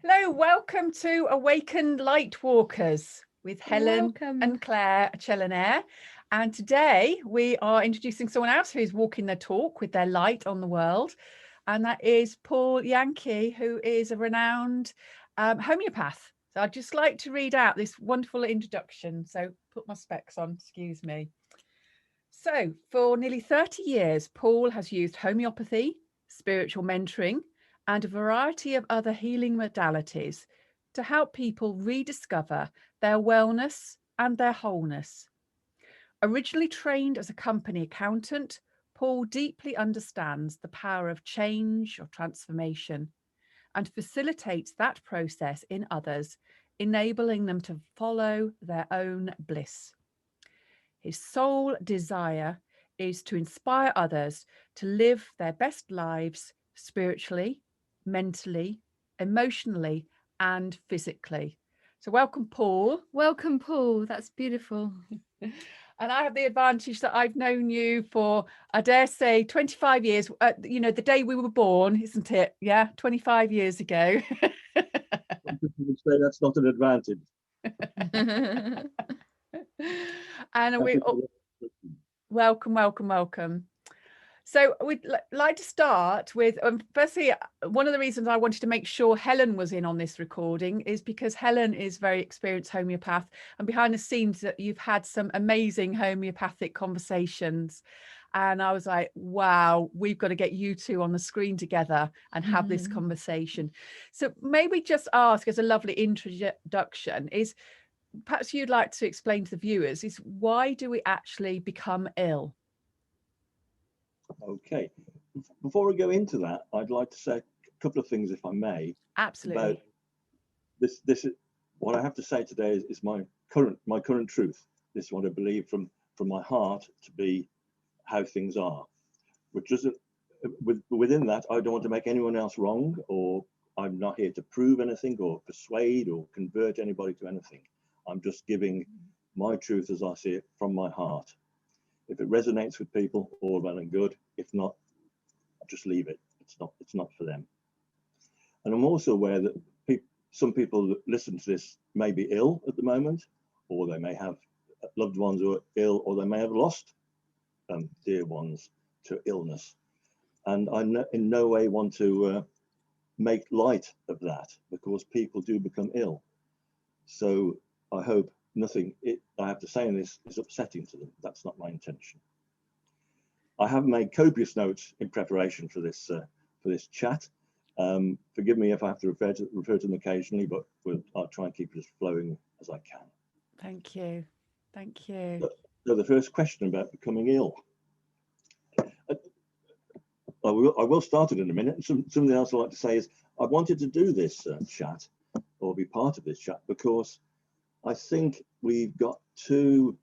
Hello, welcome to Awakened Lightwalkers with Helen and Claire Chellenaire. And today we are introducing someone else who is walking their talk with their light on the world. And that is Paul Janke, who is a renowned homeopath. So I'd just like to read out this wonderful introduction. So put my specs on, excuse me. So for nearly 30 years, Paul has used homeopathy, spiritual mentoring, and a variety of other healing modalities to help people rediscover their wellness and their wholeness. Originally trained as a company accountant, Paul deeply understands the power of change or transformation and facilitates that process in others, enabling them to follow their own bliss. His sole desire is to inspire others to live their best lives spiritually, mentally, emotionally, and physically. So welcome, Paul. Welcome, Paul. That's beautiful. And I have the advantage that I've known you for, I dare say, 25 years. You know, the day we were born, isn't it? Yeah, 25 years ago. Would say that's not an advantage. And we welcome. So we'd like to start with, firstly, one of the reasons I wanted to make sure Helen was in on this recording is because Helen is very experienced homeopath, and behind the scenes that you've had some amazing homeopathic conversations. And I was like, wow, we've got to get you two on the screen together and have this conversation. So maybe just ask, as a lovely introduction, is perhaps you'd like to explain to the viewers, is why do we actually become ill? Okay, before we go into that, I'd like to say a couple of things, if I may. Absolutely. About this is what I have to say today is my current truth. This is what I believe from my heart to be how things are, which doesn't, within that, I don't want to make anyone else wrong, or I'm not here to prove anything or persuade or convert anybody to anything. I'm just giving my truth as I see it from my heart. If it resonates with people, all well and good. If not, just leave it. It's not for them. And I'm also aware that some people that listen to this may be ill at the moment, or they may have loved ones who are ill, or they may have lost dear ones to illness. And I in no way want to make light of that, because people do become ill. So I hope nothing I have to say in this is upsetting to them. That's not my intention. I have made copious notes in preparation for this chat. Forgive me if I have to refer to them occasionally, but I'll try and keep it as flowing as I can. Thank you. Thank you. So the first question about becoming ill. I will start it in a minute. Something else I'd like to say is I wanted to do this chat, or be part of this chat, because I think we've got too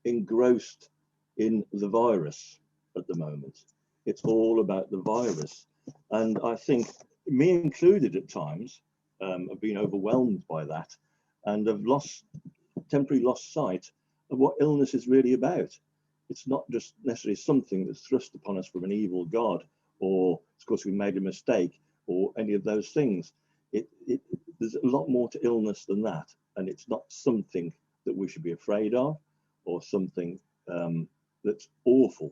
engrossed in the virus at the moment. It's all about the virus. And I think, me included at times, have been overwhelmed by that and have temporarily lost sight of what illness is really about. It's not just necessarily something that's thrust upon us from an evil God, or of course we made a mistake, or any of those things. There's a lot more to illness than that. And it's not something that we should be afraid of, or something that's awful,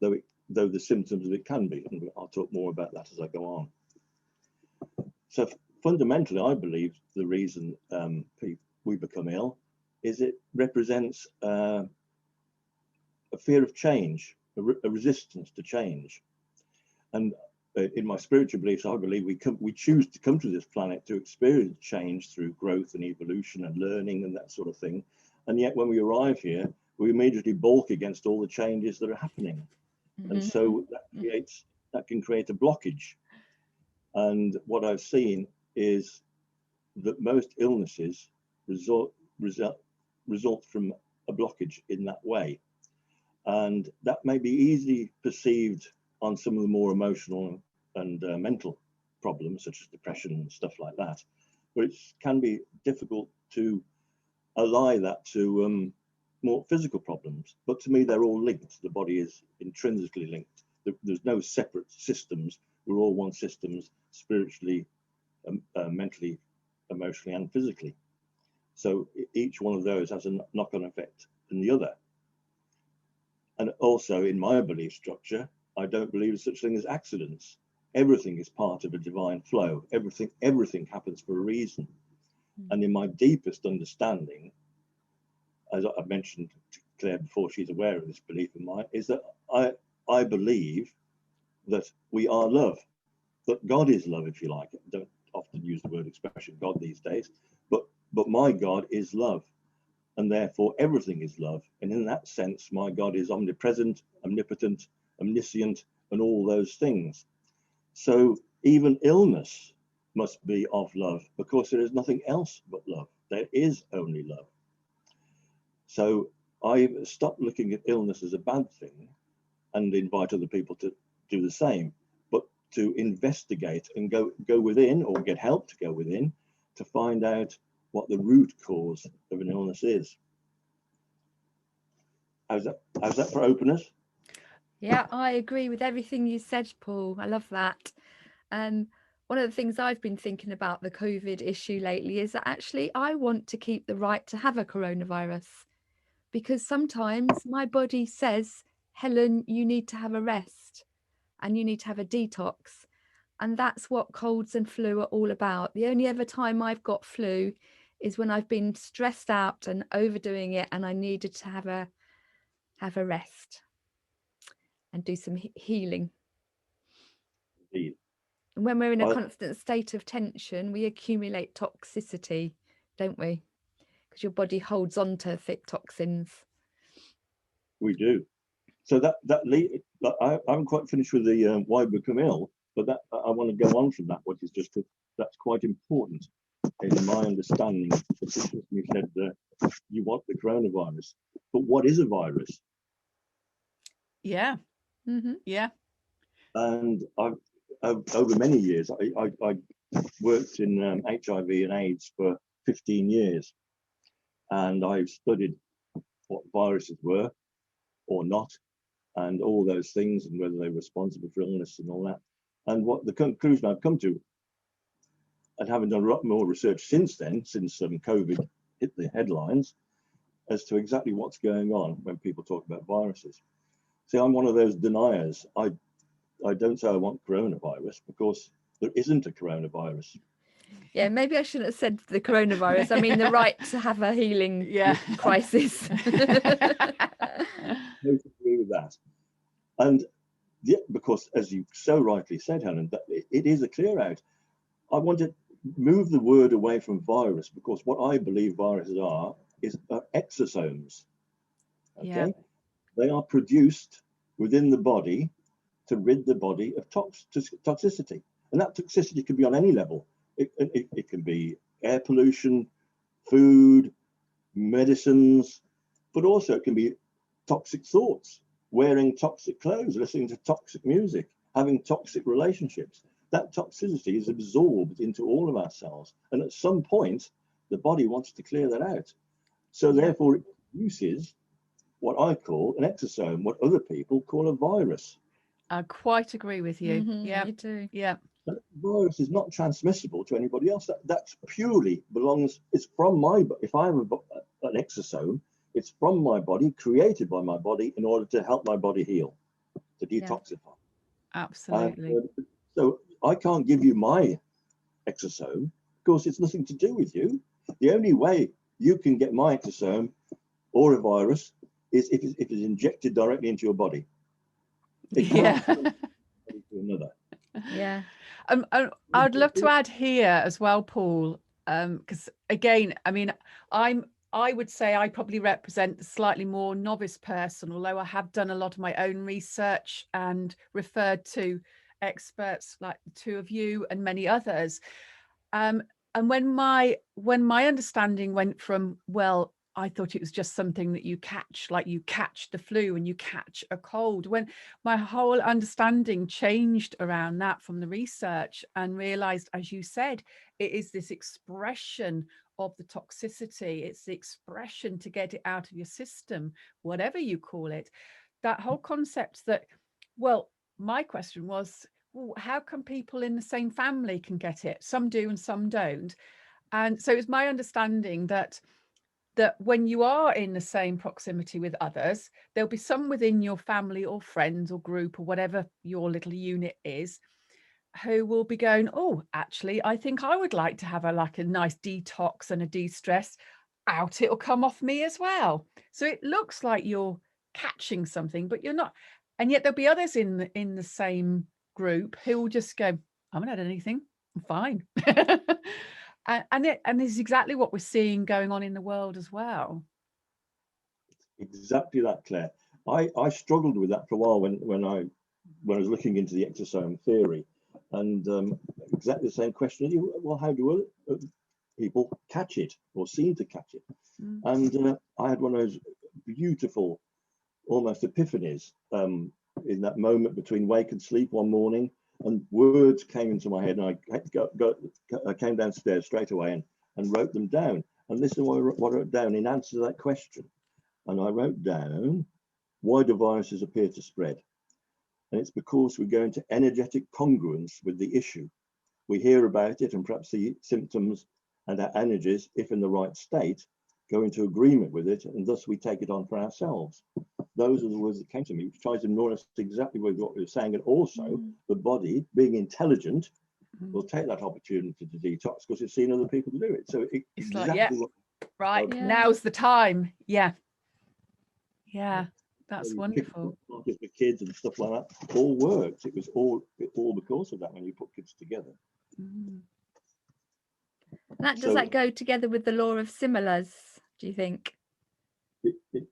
though the symptoms of it can be. And I'll talk more about that as I go on. So fundamentally, I believe the reason we become ill is it represents a fear of change, a resistance to change. And in my spiritual beliefs, I believe we choose to come to this planet to experience change through growth and evolution and learning and that sort of thing. And yet when we arrive here, we immediately balk against all the changes that are happening. And so that can create a blockage. And what I've seen is that most illnesses result from a blockage in that way. And that may be easily perceived on some of the more emotional and mental problems, such as depression and stuff like that. But it can be difficult to ally that to more physical problems. But to me, they're all linked. The body is intrinsically linked. There's no separate systems. We're all one systems, spiritually, mentally, emotionally and physically. So each one of those has a knock-on effect in the other. And also in my belief structure, I don't believe in such thing as accidents. Everything is part of a divine flow. Everything happens for a reason. And in my deepest understanding, as I mentioned to Claire before she's aware of this belief of mine, is that I believe that we are love, that God is love, if you like. I don't often use the word expression God these days, but my God is love, and therefore everything is love. And in that sense, my God is omnipresent, omnipotent, omniscient, and all those things. So even illness must be of love, because there is nothing else but love. There is only love. So I stopped looking at illness as a bad thing and invite other people to do the same, but to investigate and go within, or get help to go within, to find out what the root cause of an illness is. How's that for openness? Yeah, I agree with everything you said, Paul. I love that. One of the things I've been thinking about the COVID issue lately is that actually I want to keep the right to have a coronavirus, because sometimes my body says, Helen, you need to have a rest and you need to have a detox. And that's what colds and flu are all about. The only ever time I've got flu is when I've been stressed out and overdoing it, and I needed to have a rest and do some healing. Indeed. And when we're in a constant state of tension, we accumulate toxicity, don't we? Because your body holds on to thick toxins. We do. So I haven't quite finished with the why become ill, but that I want to go on from that, which is that's quite important in my understanding. You said you want the coronavirus, but what is a virus? Yeah. Mm-hmm. Yeah. And over many years, I worked in HIV and AIDS for 15 years, and I've studied what viruses were or not, and all those things, and whether they were responsible for illness and all that. And what the conclusion I've come to, and having done a lot more research since then, since COVID hit the headlines, as to exactly what's going on when people talk about viruses. See, I'm one of those deniers. I don't say I want coronavirus, because there isn't a coronavirus. Yeah, maybe I shouldn't have said the coronavirus. I mean, the right to have a healing crisis. I agree with that. And because, as you so rightly said, Helen, that it is a clear out. I want to move the word away from virus, because what I believe viruses are exosomes. Okay, yeah. They are produced within the body to rid the body of toxicity, and that toxicity can be on any level. It can be air pollution, food, medicines, but also it can be toxic thoughts, wearing toxic clothes, listening to toxic music, having toxic relationships. That toxicity is absorbed into all of our cells, and at some point the body wants to clear that out. So therefore it produces what I call an exosome, what other people call a virus. I quite agree with you. Mm-hmm, yeah, me too. Yeah. That virus is not transmissible to anybody else. That's purely belongs. It's from my. If I have an exosome, it's from my body, created by my body, in order to help my body heal, to detoxify. Absolutely. So I can't give you my exosome, because it's nothing to do with you. The only way you can get my exosome or a virus is if it's injected directly into your body. It can't to another. Yeah. I'd love to add here as well, Paul, because again, I mean, I would say I probably represent the slightly more novice person, although I have done a lot of my own research and referred to experts like the two of you and many others. And when my understanding went from, well, I thought it was just something that you catch, like you catch the flu and you catch a cold, when my whole understanding changed around that from the research, and realized, as you said, it is this expression of the toxicity. It's the expression to get it out of your system, whatever you call it. That whole concept that, well, my question was, well, how come people in the same family can get it? Some do and some don't. And so it's my understanding that when you are in the same proximity with others, there'll be some within your family or friends or group or whatever your little unit is, who will be going, oh, actually, I think I would like to have a nice detox and a de-stress out. It'll come off me as well. So it looks like you're catching something, but you're not. And yet there'll be others in the same group who will just go, I haven't had anything, I'm fine. and it's exactly what we're seeing going on in the world as well. Exactly that, Claire. I struggled with that for a while when I was looking into the exosome theory, and exactly the same question. Well, how do people catch it or seem to catch it? Mm. And I had one of those beautiful, almost epiphanies in that moment between wake and sleep one morning, and words came into my head, and I came downstairs straight away and wrote them down. And listen to what I wrote down in answer to that question. And I wrote down, why do viruses appear to spread? And it's because we go into energetic congruence with the issue. We hear about it, and perhaps the symptoms and our energies, if in the right state, go into agreement with it, and thus we take it on for ourselves. Those are the words that came to me, which tries to more or less exactly what we were saying. And also, the body, being intelligent, will take that opportunity to detox because it's seen other people to do it. So it's exactly like, right, now's the time. Yeah, that's wonderful. With kids and stuff like that, all works. It was all because of that when you put kids together. Does that go together with the law of similars, do you think?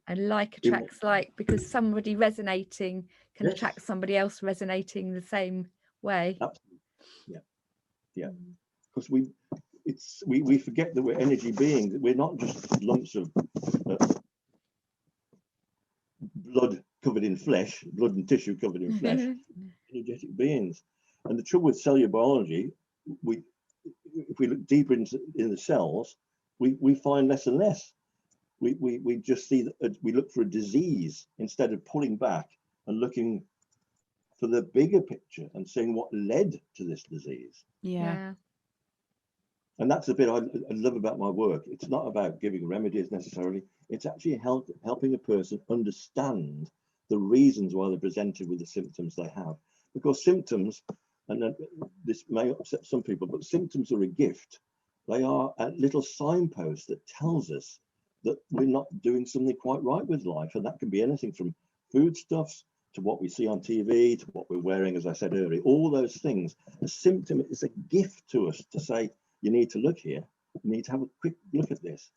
And like attracts like, because somebody resonating can attract somebody else resonating the same way. Absolutely. Yeah. Because we forget that we're energy beings. We're not just lumps of blood covered in flesh, blood and tissue covered in flesh, energetic beings. And the trouble with cellular biology, if we look deeper in the cells, we find less and less. We just see that we look for a disease instead of pulling back and looking for the bigger picture and seeing what led to this disease. Yeah. And that's the bit I love about my work. It's not about giving remedies necessarily. It's actually helping a person understand the reasons why they're presented with the symptoms they have. Because symptoms, and this may upset some people, but symptoms are a gift. They are a little signpost that tells us that we're not doing something quite right with life. And that can be anything from foodstuffs to what we see on TV, to what we're wearing, as I said earlier, all those things. A symptom is a gift to us to say, you need to look here. You need to have a quick look at this.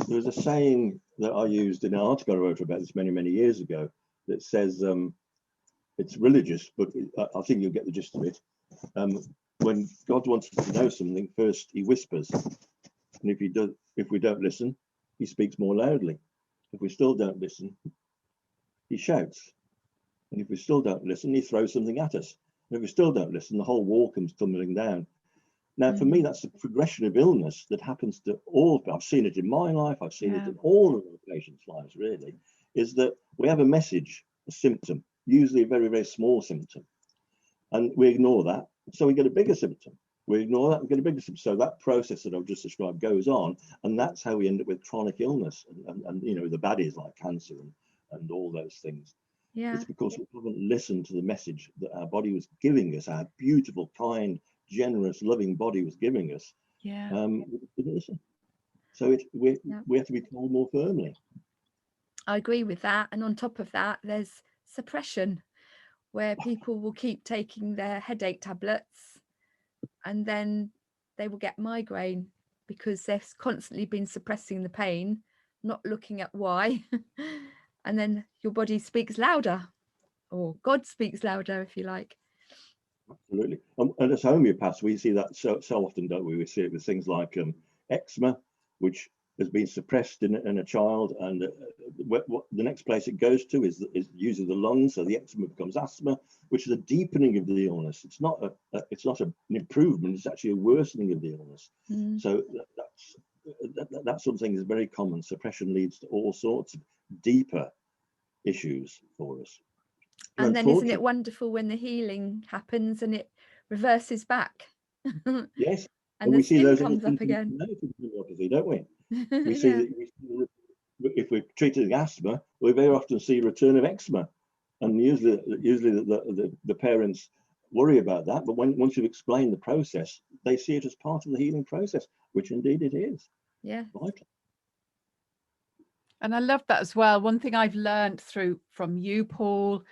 There was a saying that I used in an article I wrote about this many, many years ago that says, it's religious, but I think you'll get the gist of it. When God wants us to know something, first he whispers. And if we don't listen, he speaks more loudly. If we still don't listen, he shouts. And if we still don't listen, he throws something at us. And if we still don't listen, the whole wall comes tumbling down. Now, for me, that's the progression of illness that happens to all. I've seen it in my life. I've seen it in all of our patients' lives, really, is that we have a message, a symptom, usually a very, very small symptom. And we ignore that. So we get a bigger symptom. We ignore that, we get a bigger symptom. So that process that I've just described goes on. And that's how we end up with chronic illness and you know, the baddies like cancer and all those things. Yeah. It's because we haven't listened to the message that our body was giving us, our beautiful, kind, generous, loving body was giving us. We didn't listen. So we have to be told more firmly. I agree with that. And on top of that, there's suppression, where people will keep taking their headache tablets and then they will get migraine because they've constantly been suppressing the pain, not looking at why. And then your body speaks louder, or God speaks louder, if you like. Absolutely. And as homeopaths, we see that so often, don't we? We see it with things like eczema, which has been suppressed in a child, and the next place it goes to is using the lungs, so the eczema becomes asthma, which is a deepening of the illness. It's not an improvement; it's actually a worsening of the illness. So that sort of thing is very common. Suppression leads to all sorts of deeper issues for us. And then isn't it wonderful when the healing happens and it reverses back? Yes, And we the see skin those comes up again. in homeopathy, don't we? We see Yeah. that if we're treating asthma, we very often see return of eczema, and usually the parents worry about that. But once you've explained the process, they see it as part of the healing process, which indeed it is. Yeah. Vital. And I love that as well. One thing I've learned from you, Paul,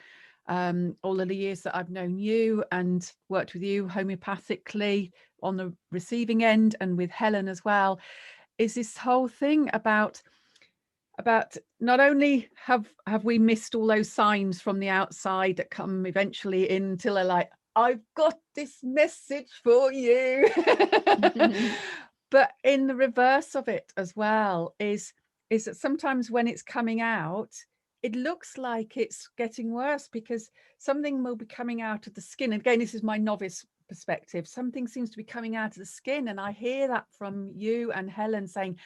all of the years that I've known you and worked with you homeopathically on the receiving end, and with Helen as well, is this whole thing about not only have we missed all those signs from the outside that come eventually in until they're like, I've got this message for you. But in the reverse of it as well is that sometimes when it's coming out, it looks like it's getting worse, because something will be coming out of the skin. And again, this is my novice perspective. Something seems to be coming out of the skin. And I hear that from you and Helen saying,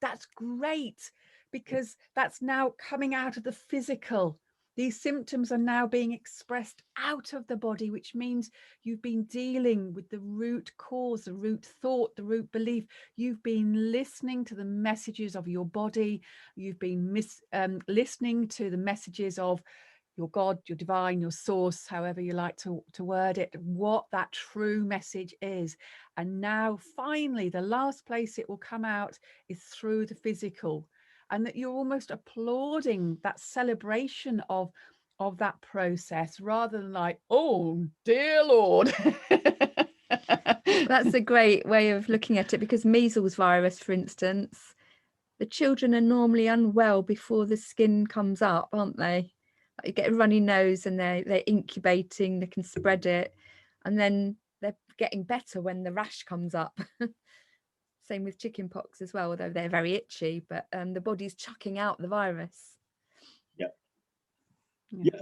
that's great, because that's now coming out of the physical. These symptoms are now being expressed out of the body, which means you've been dealing with the root cause, the root thought, the root belief. You've been listening to the messages of your body. You've been listening to the messages of your God, your divine, your source, however you like to word it, what that true message is. And now finally, the last place it will come out is through the physical. And that you're almost applauding that celebration of that process, rather than like, oh dear Lord. That's a great way of looking at it, because measles virus, for instance, the children are normally unwell before the skin comes up, aren't they? You get a runny nose and they're incubating, they can spread it, and then they're getting better when the rash comes up. Same with chickenpox as well, although they're very itchy, but the body's chucking out the virus. Yeah,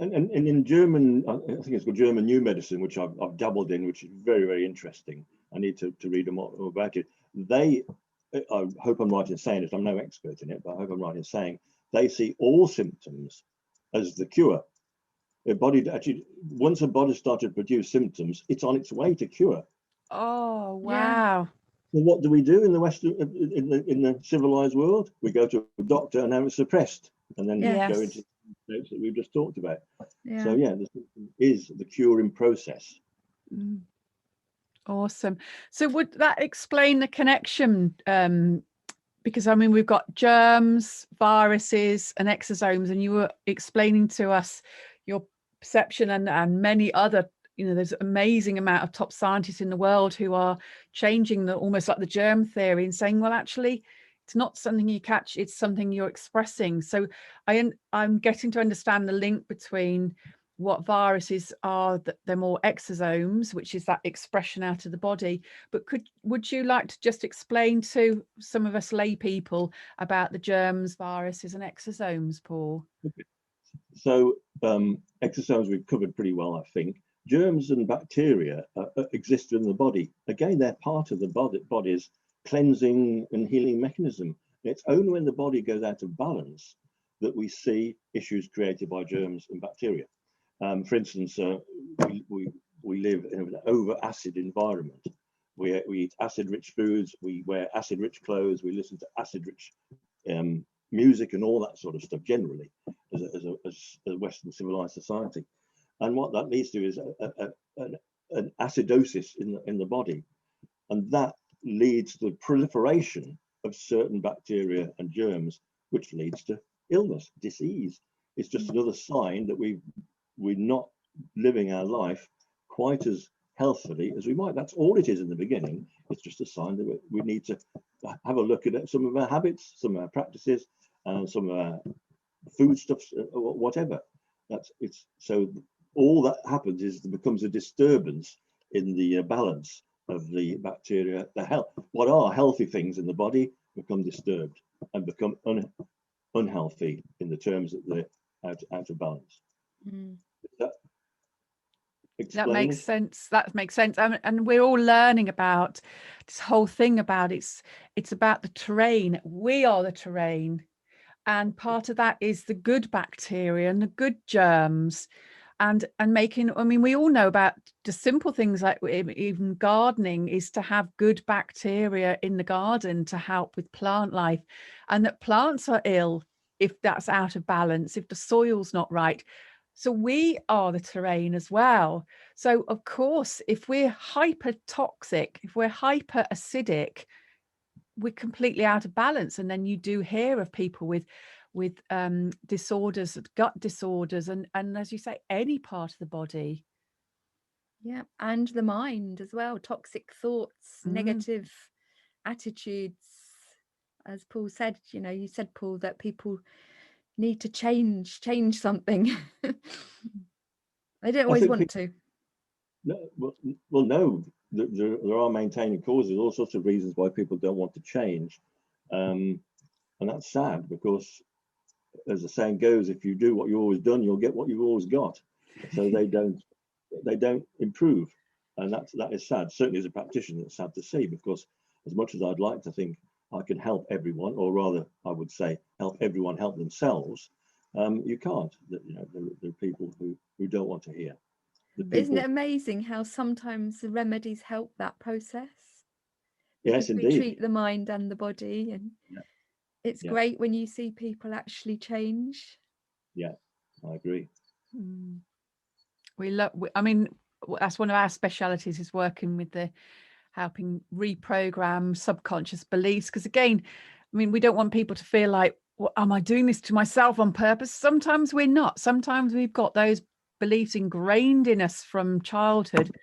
and in German, I think it's called German New Medicine, which I've dabbled in, which is very, very interesting. I need to read more about it. I hope I'm right in saying it, I'm no expert in it, but I hope I'm right in saying they see all symptoms as the cure. The body actually, once a body started to produce symptoms, it's on its way to cure. Oh, wow. Yeah. So what do we do in the Western, in the civilized world? We go to a doctor and have it suppressed, and then go into states that we've just talked about. Yeah. So yeah, the symptom is the curing process. Awesome. So would that explain the connection? Because I mean, we've got germs, viruses, and exosomes, and you were explaining to us your perception and many other, there's an amazing amount of top scientists in the world who are changing almost like the germ theory and saying, well, actually, it's not something you catch, it's something you're expressing. So I'm getting to understand the link between what viruses are, that they're more exosomes, which is that expression out of the body. But would you like to just explain to some of us lay people about the germs, viruses, and exosomes, Paul? Okay. So exosomes we've covered pretty well, I think. Germs and bacteria exist in the body. Again, they're part of the body's cleansing and healing mechanism. It's only when the body goes out of balance that we see issues created by germs and bacteria. For instance, we live in an over-acid environment. We eat acid-rich foods, we wear acid-rich clothes, we listen to acid-rich music and all that sort of stuff generally as a Western civilized society. And what that leads to is an acidosis in the body. And that leads to the proliferation of certain bacteria and germs, which leads to illness, disease. It's just another sign that we're not living our life quite as healthily as we might. That's all it is in the beginning. It's just a sign that we need to have a look at some of our habits, some of our practices, and some of our foodstuffs, or whatever. So all that happens is there becomes a disturbance in the balance of the bacteria. What are healthy things in the body become disturbed and become unhealthy in the terms that they're out of balance. That makes sense. That makes sense. And we're all learning about this whole thing about it's about the terrain. We are the terrain. And part of that is the good bacteria and the good germs. and making, I mean, we all know about the simple things like even gardening is to have good bacteria in the garden to help with plant life, and that plants are ill if that's out of balance, if the soil's not right. So we are the terrain as well. So of course, if we're hyper toxic, if we're hyper acidic, we're completely out of balance. And then you do hear of people with disorders, gut disorders, and as you say, any part of the body. Yeah, and the mind as well, toxic thoughts, negative attitudes. As Paul said, you know, you said, Paul, that people need to change something. They don't always want to. No, well, no, there are maintaining causes, all sorts of reasons why people don't want to change, and that's sad, because as the saying goes, if you do what you've always done, you'll get what you've always got. So they don't improve, and that is sad. Certainly as a practitioner, it's sad to see, because as much as I'd like to think I can help everyone, or rather I would say help everyone help themselves, you can't. You know, there are people who don't want to hear. Isn't it amazing how sometimes the remedies help that process? Yes, indeed. We treat the mind and the body, and it's great when you see people actually change. Yeah, I agree. I mean, that's one of our specialities, is working with the helping reprogram subconscious beliefs, because again, I mean, we don't want people to feel like, well, am I doing this to myself on purpose? Sometimes we're not. Sometimes we've got those beliefs ingrained in us from childhood,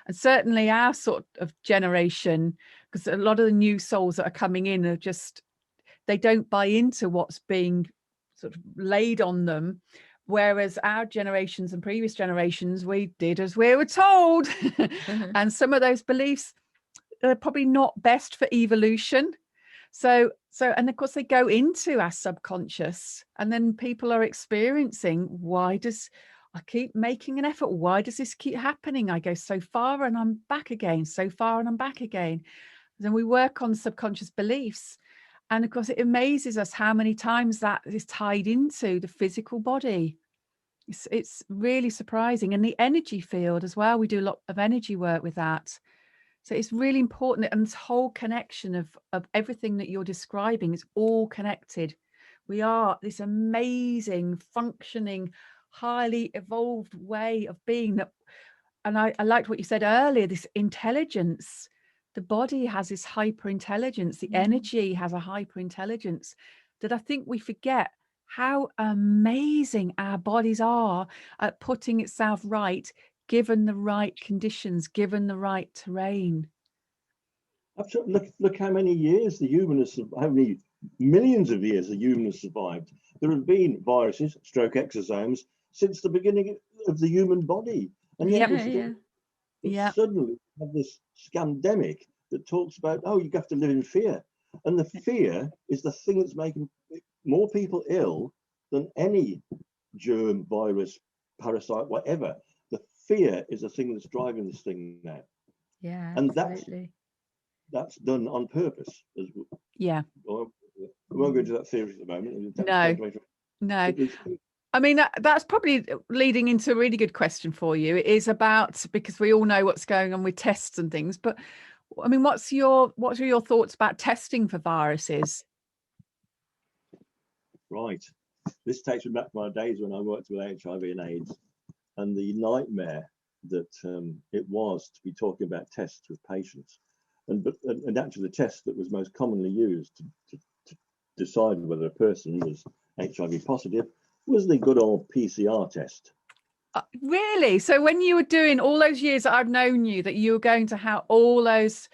and certainly our sort of generation, because a lot of the new souls that are coming in are just, they don't buy into what's being sort of laid on them, whereas our generations and previous generations, we did as we were told. And some of those beliefs are probably not best for evolution. So and of course they go into our subconscious, and then people are experiencing, why does I keep making an effort? Why does this keep happening? I go so far and I'm back again, so far and I'm back again. Then we work on subconscious beliefs. And of course, it amazes us how many times that is tied into the physical body. It's really surprising. And the energy field as well. We do a lot of energy work with that. So it's really important. And this whole connection of everything that you're describing is all connected. We are this amazing, functioning, highly evolved way of being. And I liked what you said earlier, this intelligence. The body has this hyper intelligence, the energy has a hyper intelligence, that I think we forget how amazing our bodies are at putting itself right, given the right conditions, given the right terrain. Absolutely. Look how many years the human has, how many millions of years the human has survived. There have been viruses, stroke exosomes, since the beginning of the human body. And yet suddenly we have this scandemic that talks about, oh, you have to live in fear. And the fear is the thing that's making more people ill than any germ, virus, parasite, whatever. The fear is the thing that's driving this thing now. Yeah, and absolutely. That's done on purpose. Yeah. We won't go into that theory at the moment. No. I mean, that's probably leading into a really good question for you. It is about, because we all know what's going on with tests and things, but I mean, what are your thoughts about testing for viruses? Right. This takes me back to my days when I worked with HIV and AIDS, and the nightmare that it was to be talking about tests with patients. And actually the test that was most commonly used to decide whether a person was HIV positive was the good old PCR test. Really? So when you were doing all those years that I've known you, that you were going to have all those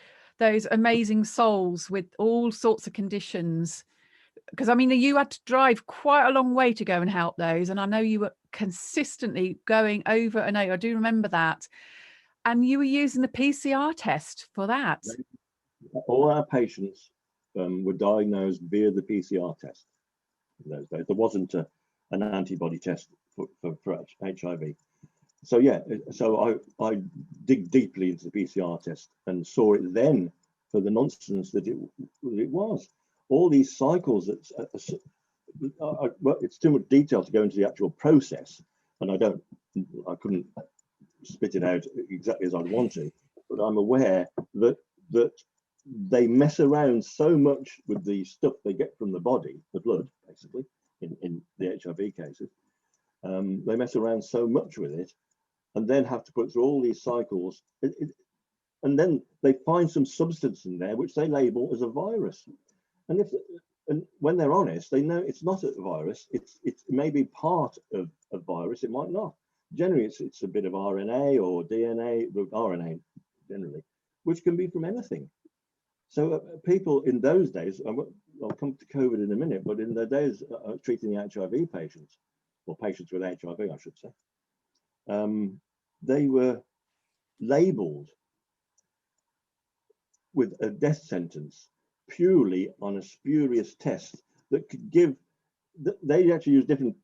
amazing souls with all sorts of conditions, because I mean, you had to drive quite a long way to go and help those, and I know you were consistently going over and over. I do remember that. And you were using the PCR test for that. All our patients were diagnosed via the PCR test in those days. There wasn't an antibody test for HIV. So yeah, so I dig deeply into the PCR test and saw it then for the nonsense that it was. All these cycles that well, it's too much detail to go into the actual process, and I don't I couldn't spit it out exactly as I'd want to, but I'm aware that they mess around so much with the stuff they get from the body, the blood, basically, in the HIV cases. They mess around so much with it, and then have to put through all these cycles. And then they find some substance in there which they label as a virus. And when they're honest, they know it's not a virus. It may be part of a virus. It might not. Generally, it's a bit of RNA or DNA, RNA generally, which can be from anything. So people in those days, I'll come to COVID in a minute, but in the days treating the HIV patients, or patients with HIV, I should say, they were labeled with a death sentence purely on a spurious test that could give, they actually use different,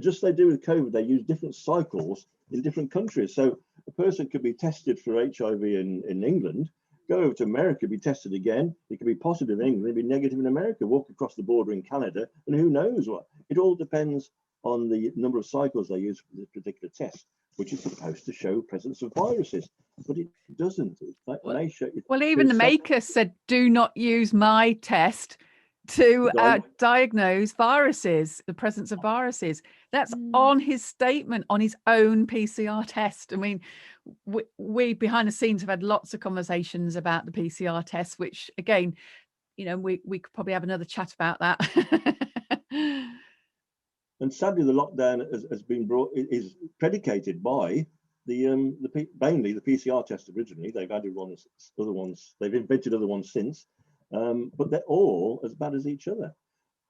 just like they do with COVID, they use different cycles in different countries. So a person could be tested for HIV in England, go over to America, be tested again. It could be positive in England, be negative in America, walk across the border in Canada, and who knows what. It all depends on the number of cycles they use for this particular test, which is supposed to show presence of viruses, but it doesn't. Well, even the maker said, do not use my test to diagnose viruses, the presence of viruses. That's on his statement, on his own PCR test. I mean, we behind the scenes have had lots of conversations about the PCR test, which again, you know, we could probably have another chat about that. And sadly, the lockdown has been is predicated by mainly the PCR test originally. They've added other ones, they've invented other ones since, but they're all as bad as each other,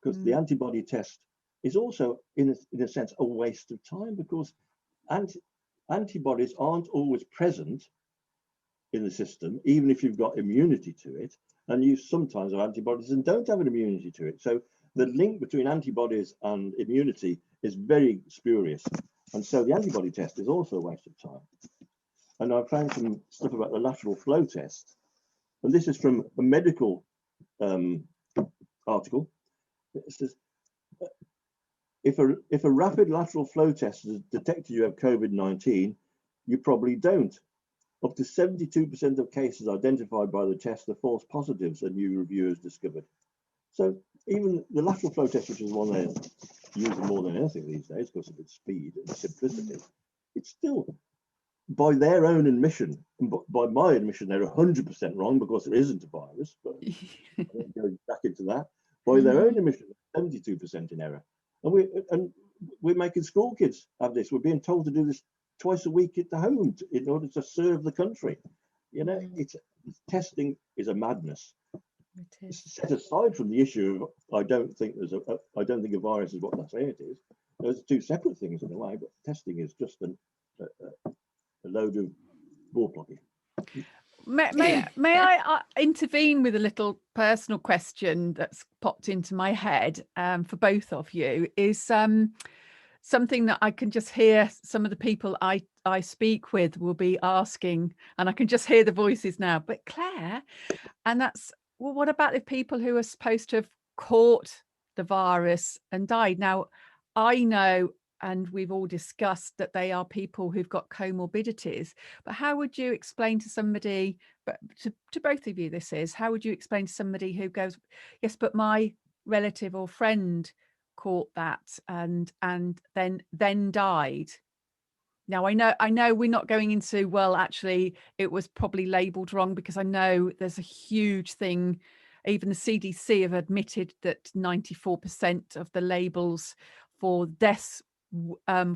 because the antibody test is also in a sense a waste of time, because antibodies aren't always present in the system, even if you've got immunity to it, and you sometimes have antibodies and don't have an immunity to it. So the link between antibodies and immunity is very spurious. And so the antibody test is also a waste of time. And I found some stuff about the lateral flow test. And this is from a medical article. It says, if a rapid lateral flow test has detected you have COVID-19, you probably don't. Up to 72% of cases identified by the test are false positives, a new review has discovered. So even the lateral flow test, which is one they're using more than anything these days because of its speed and simplicity, it's still, by their own admission, and by my admission, they're 100% wrong, because there isn't a virus, but I won't go back into that. By their own admission, 72% in error. And we're making school kids have this. We're being told to do this twice a week at the home in order to serve the country. You know, testing is a madness. Set aside from the issue of, I don't think a virus is what they say it is. Those are two separate things in a way, but testing is just a load of ball plugging. May I intervene with a little personal question that's popped into my head for both of you? Is something that I can just hear some of the people I speak with will be asking, and I can just hear the voices now. But Claire, and that's, well, what about the people who are supposed to have caught the virus and died? Now, I know, and we've all discussed, that they are people who've got comorbidities, but how would you explain to somebody, but to both of you this is, how would you explain to somebody who goes, yes, but my relative or friend caught that and then died? Now, I know we're not going into, well, actually, it was probably labelled wrong, because I know there's a huge thing. Even the CDC have admitted that 94% of the labels for deaths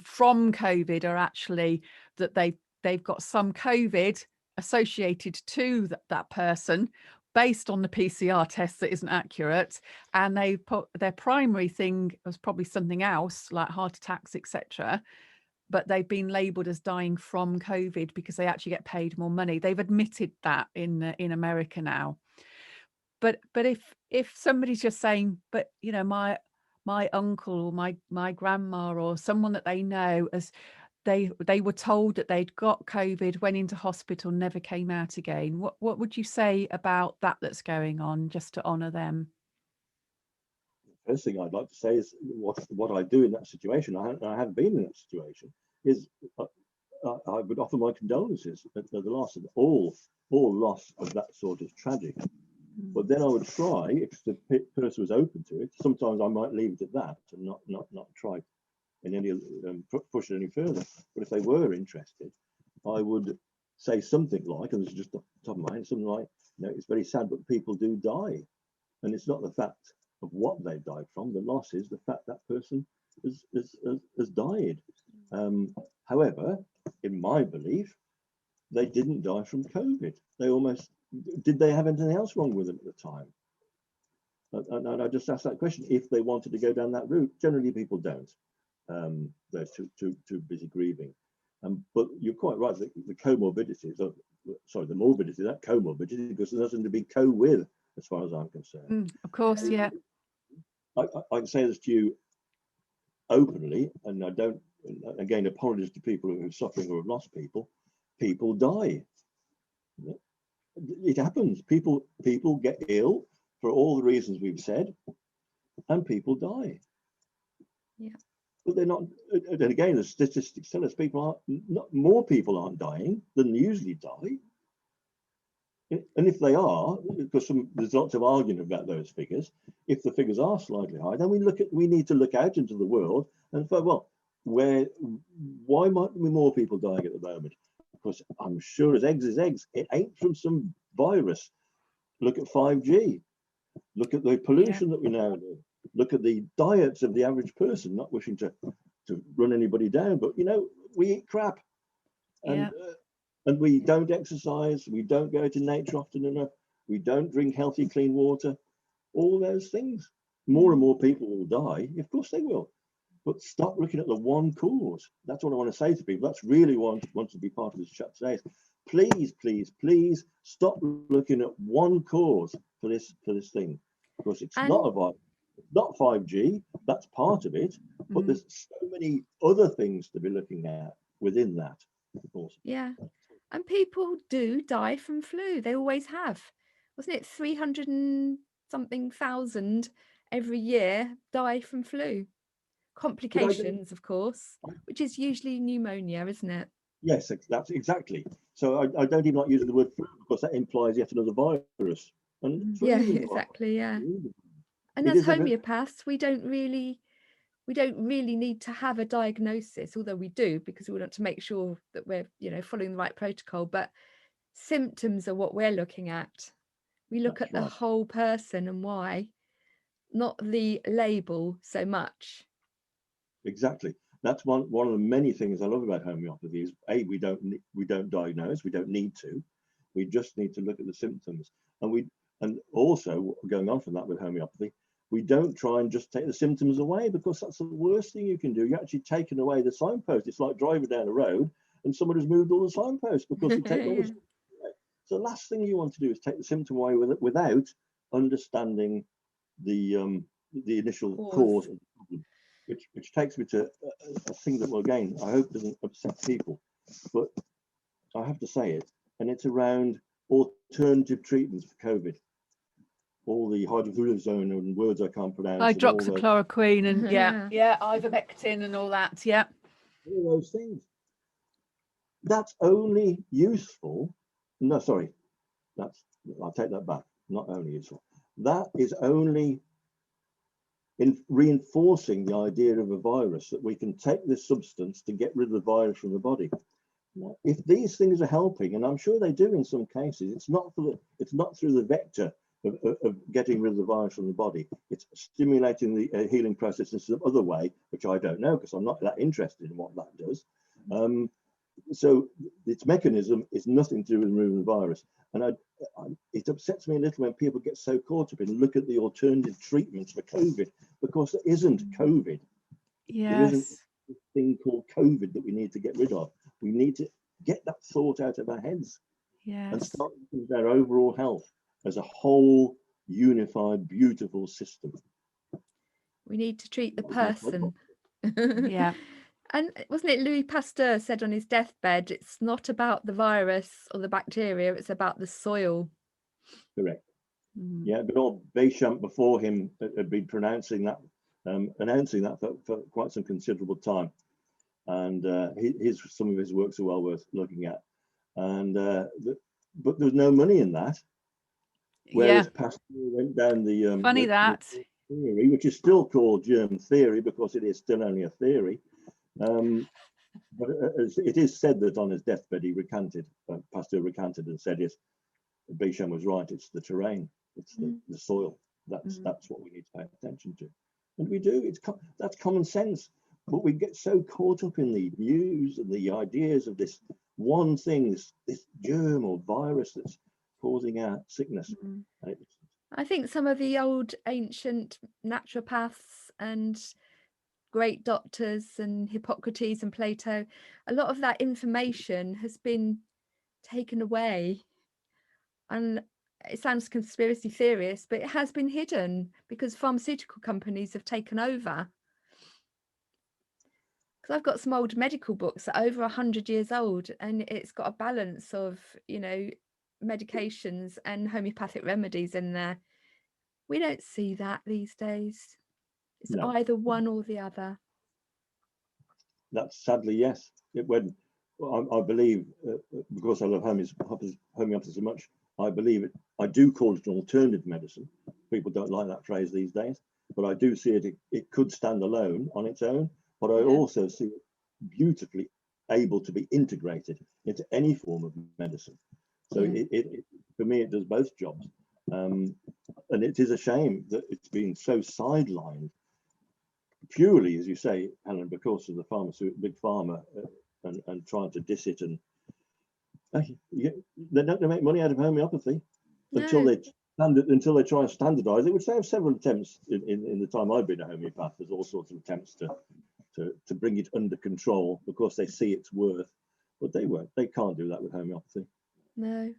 from COVID are actually that they've got some COVID associated to that person based on the PCR test that isn't accurate, and they put their primary thing was probably something else like heart attacks, etc. But they've been labelled as dying from COVID because they actually get paid more money. They've admitted that in America now. But if somebody's just saying, but you know, my uncle or my grandma or someone that they know, as they were told that they'd got COVID, went into hospital, never came out again, what would you say about that that's going on, just to honour them? First thing I'd like to say is what I do in that situation. I have been in that situation, I would offer my condolences at the loss of all loss of that sort is tragic. But then I would try, if the person was open to it. Sometimes I might leave it at that and not try in any push it any further. But if they were interested, I would say something like, and this is just off the top of my head, something like, it's very sad, but people do die, and it's not the fact of what they died from. The loss is the fact that person has died. However, in my belief, they didn't die from COVID. Did they have anything else wrong with them at the time? And I just asked that question, if they wanted to go down that route. Generally, people don't. They're too busy grieving. But you're quite right, the comorbidities, the morbidity, that comorbidity, because there's nothing to be with, as far as I'm concerned. Of course, yeah. I can say this to you openly, and I don't, again, apologies to people who are suffering or have lost people. People die. It happens. People get ill for all the reasons we've said, and people die. Yeah. But they're not. And again, the statistics tell us more people aren't dying than usually die. And if they are, because there's lots of argument about those figures, if the figures are slightly high, then we need to look out into the world and say, well, why might be more people dying at the moment? Because I'm sure as eggs is eggs, it ain't from some virus. Look at 5G. Look at the pollution that we now do. Look at the diets of the average person, not wishing to run anybody down, but we eat crap. And we don't exercise, we don't go to nature often enough, we don't drink healthy, clean water, all those things. More and more people will die, of course they will. But stop looking at the one cause. That's what I want to say to people. That's really what I want to be part of this chat today. Please, please, please stop looking at one cause for this thing, because it's not a virus, not 5G. That's part of it, but there's so many other things to be looking at within that. Of course. Yeah, and people do die from flu. They always have. Wasn't it 300 and something thousand every year die from flu? Complications, of course, which is usually pneumonia, isn't it? Yes, that's exactly. So I don't even like using the word flu, because that implies yet another virus. And yeah, exactly. Yeah. And as homeopaths, we don't really need to have a diagnosis, although we do, because we want to make sure that we're following the right protocol. But symptoms are what we're looking at. We look at the whole person and why, not the label so much. Exactly. That's one of the many things I love about homeopathy is we don't diagnose, we don't need to. We just need to look at the symptoms. And also going on from that with homeopathy, we don't try and just take the symptoms away, because that's the worst thing you can do. You're actually taking away the signpost. It's like driving down a road and someone has moved all the signposts because you take all the symptoms away. So the last thing you want to do is take the symptom away without understanding the initial cause of the problem. Which takes me to a thing that, well, again, I hope doesn't upset people, but I have to say it, and it's around alternative treatments for COVID. All the hydrocortisone and words I can't pronounce. Hydroxychloroquine and ivermectin and all that. Yeah. All those things. That's only useful. No, sorry. I'll take that back. Not only useful. That is only in reinforcing the idea of a virus, that we can take this substance to get rid of the virus from the body. If these things are helping, and I'm sure they do in some cases, it's not through the vector of getting rid of the virus from the body. It's stimulating the healing process in some other way, which I don't know, because I'm not that interested in what that does. So its mechanism is nothing to do with removing the virus. And it upsets me a little when people get so caught up in look at the alternative treatments for COVID, because there isn't COVID. Yes. There isn't a thing called COVID that we need to get rid of. We need to get that thought out of our heads. Yes. And start looking at our overall health as a whole unified, beautiful system. We need to treat the person. Yeah. And wasn't it Louis Pasteur said on his deathbed, it's not about the virus or the bacteria, it's about the soil. Correct. Yeah, but all Béchamp before him had been announcing that for quite some considerable time. and some of his works are well worth looking at. And but there's no money in that. Whereas Pasteur went down the funny that the theory, which is still called germ theory because it is still only a theory. But it is said that on his deathbed he recanted. Pasteur recanted and said, "Yes, Béchamp was right. It's the terrain, it's the soil. That's what we need to pay attention to." And we do. That's common sense. But we get so caught up in the news and the ideas of this one thing, this germ or virus that's causing our sickness. I think some of the old ancient naturopaths and great doctors and Hippocrates and Plato, a lot of that information has been taken away. And it sounds conspiracy theorist, but it has been hidden because pharmaceutical companies have taken over. Because I've got some old medical books that are over 100 years old, and it's got a balance of, medications and homeopathic remedies in there. We don't see that these days. It's either one or the other. That's sadly, yes. I believe, because I love homeopathy so much, I believe it. I do call it an alternative medicine. People don't like that phrase these days, but I do see it could stand alone on its own, but I also see it beautifully able to be integrated into any form of medicine. So it for me, it does both jobs. And it is a shame that it's been so sidelined, purely, as you say, Helen, because of the big pharma and trying to diss it. And they're not going to make money out of homeopathy until they try and standardize it, which they have several attempts in the time I've been a homeopath. There's all sorts of attempts to bring it under control because they see its worth, but they can't do that with homeopathy. No.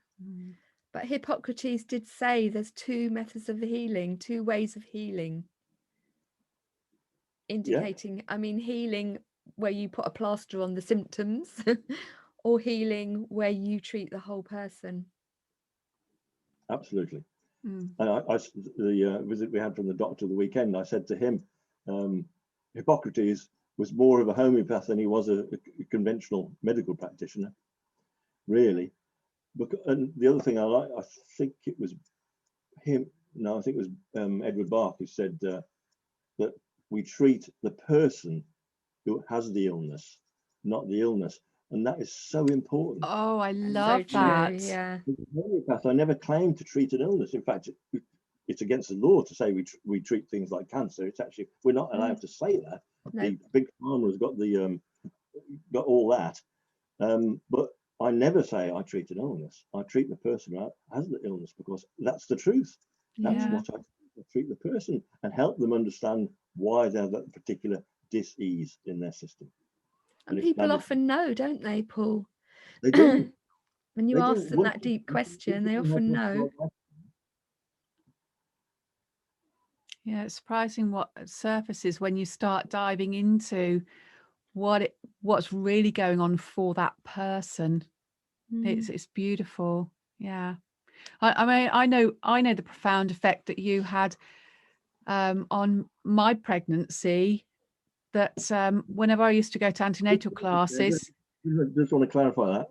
But Hippocrates did say there's two methods of healing, two ways of healing, indicating, healing where you put a plaster on the symptoms or healing where you treat the whole person. Absolutely. And the visit we had from the doctor the weekend, I said to him, Hippocrates was more of a homeopath than he was a conventional medical practitioner, really. And the other thing I think it was him. No, I think it was Edward Bach who said that we treat the person who has the illness, not the illness, and that is so important. Oh, I love that. Yeah. As a homeopath, I never claim to treat an illness. In fact, it's against the law to say we treat things like cancer. It's actually, we're not allowed to say that. No. The big pharma has got got all that, but I never say I treat an illness. I treat the person who has the illness because that's the truth. That's what I treat the person and help them understand why they have that particular dis-ease in their system. And people often know, don't they, Paul? They do. When you ask them that deep question, they often know. Yeah, it's surprising what surfaces when you start diving into what's really going on for that person. It's beautiful. Yeah. I know the profound effect that you had on my pregnancy, that whenever I used to go to antenatal classes. Just want to clarify that.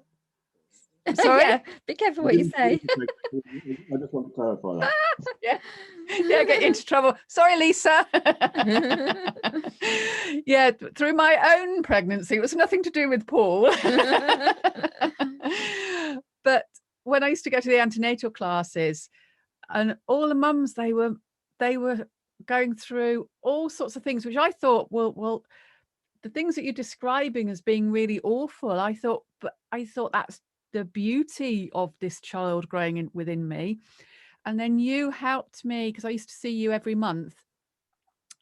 Sorry? Yeah, be careful what you say. I just want to clarify that. Yeah, get you into trouble. Sorry, Lisa. Yeah, through my own pregnancy, it was nothing to do with Paul. But when I used to go to the antenatal classes, and all the mums, they were going through all sorts of things, which I thought, well, the things that you're describing as being really awful, I thought that's the beauty of this child growing within me. And then you helped me, because I used to see you every month,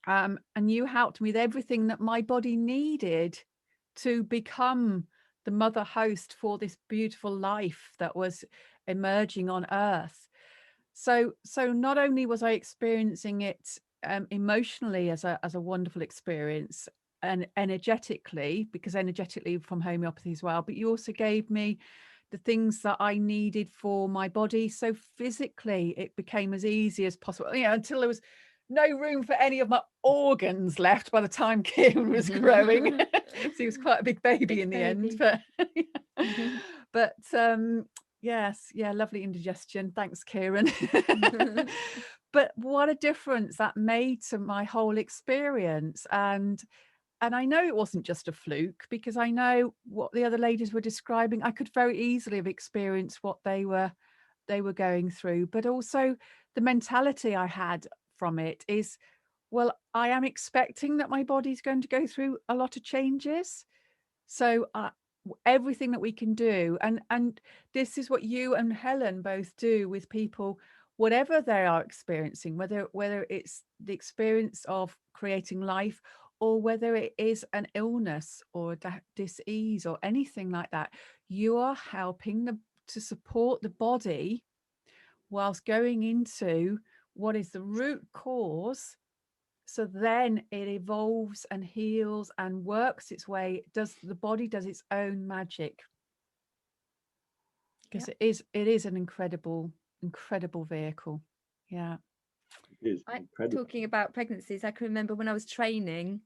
and you helped me with everything that my body needed to become the mother host for this beautiful life that was emerging on earth. So not only was I experiencing it emotionally as a wonderful experience, and energetically, because energetically from homeopathy as well, but you also gave me the things that I needed for my body. So physically, it became as easy as possible, until there was no room for any of my organs left by the time Kieran was growing. So he was quite a big baby in the end. But yes, yeah, lovely indigestion. Thanks, Kieran. But what a difference that made to my whole experience. And I know it wasn't just a fluke, because I know what the other ladies were describing. I could very easily have experienced what they were going through, but also the mentality I had from it is, well, I am expecting that my body's going to go through a lot of changes. So everything that we can do, and this is what you and Helen both do with people, whatever they are experiencing, whether it's the experience of creating life, or whether it is an illness or disease or anything like that, you are helping to support the body whilst going into what is the root cause. So then it evolves and heals and works its way. The body does its own magic, because it is an incredible vehicle. Yeah. It is incredible. Talking about pregnancies, I can remember when I was training,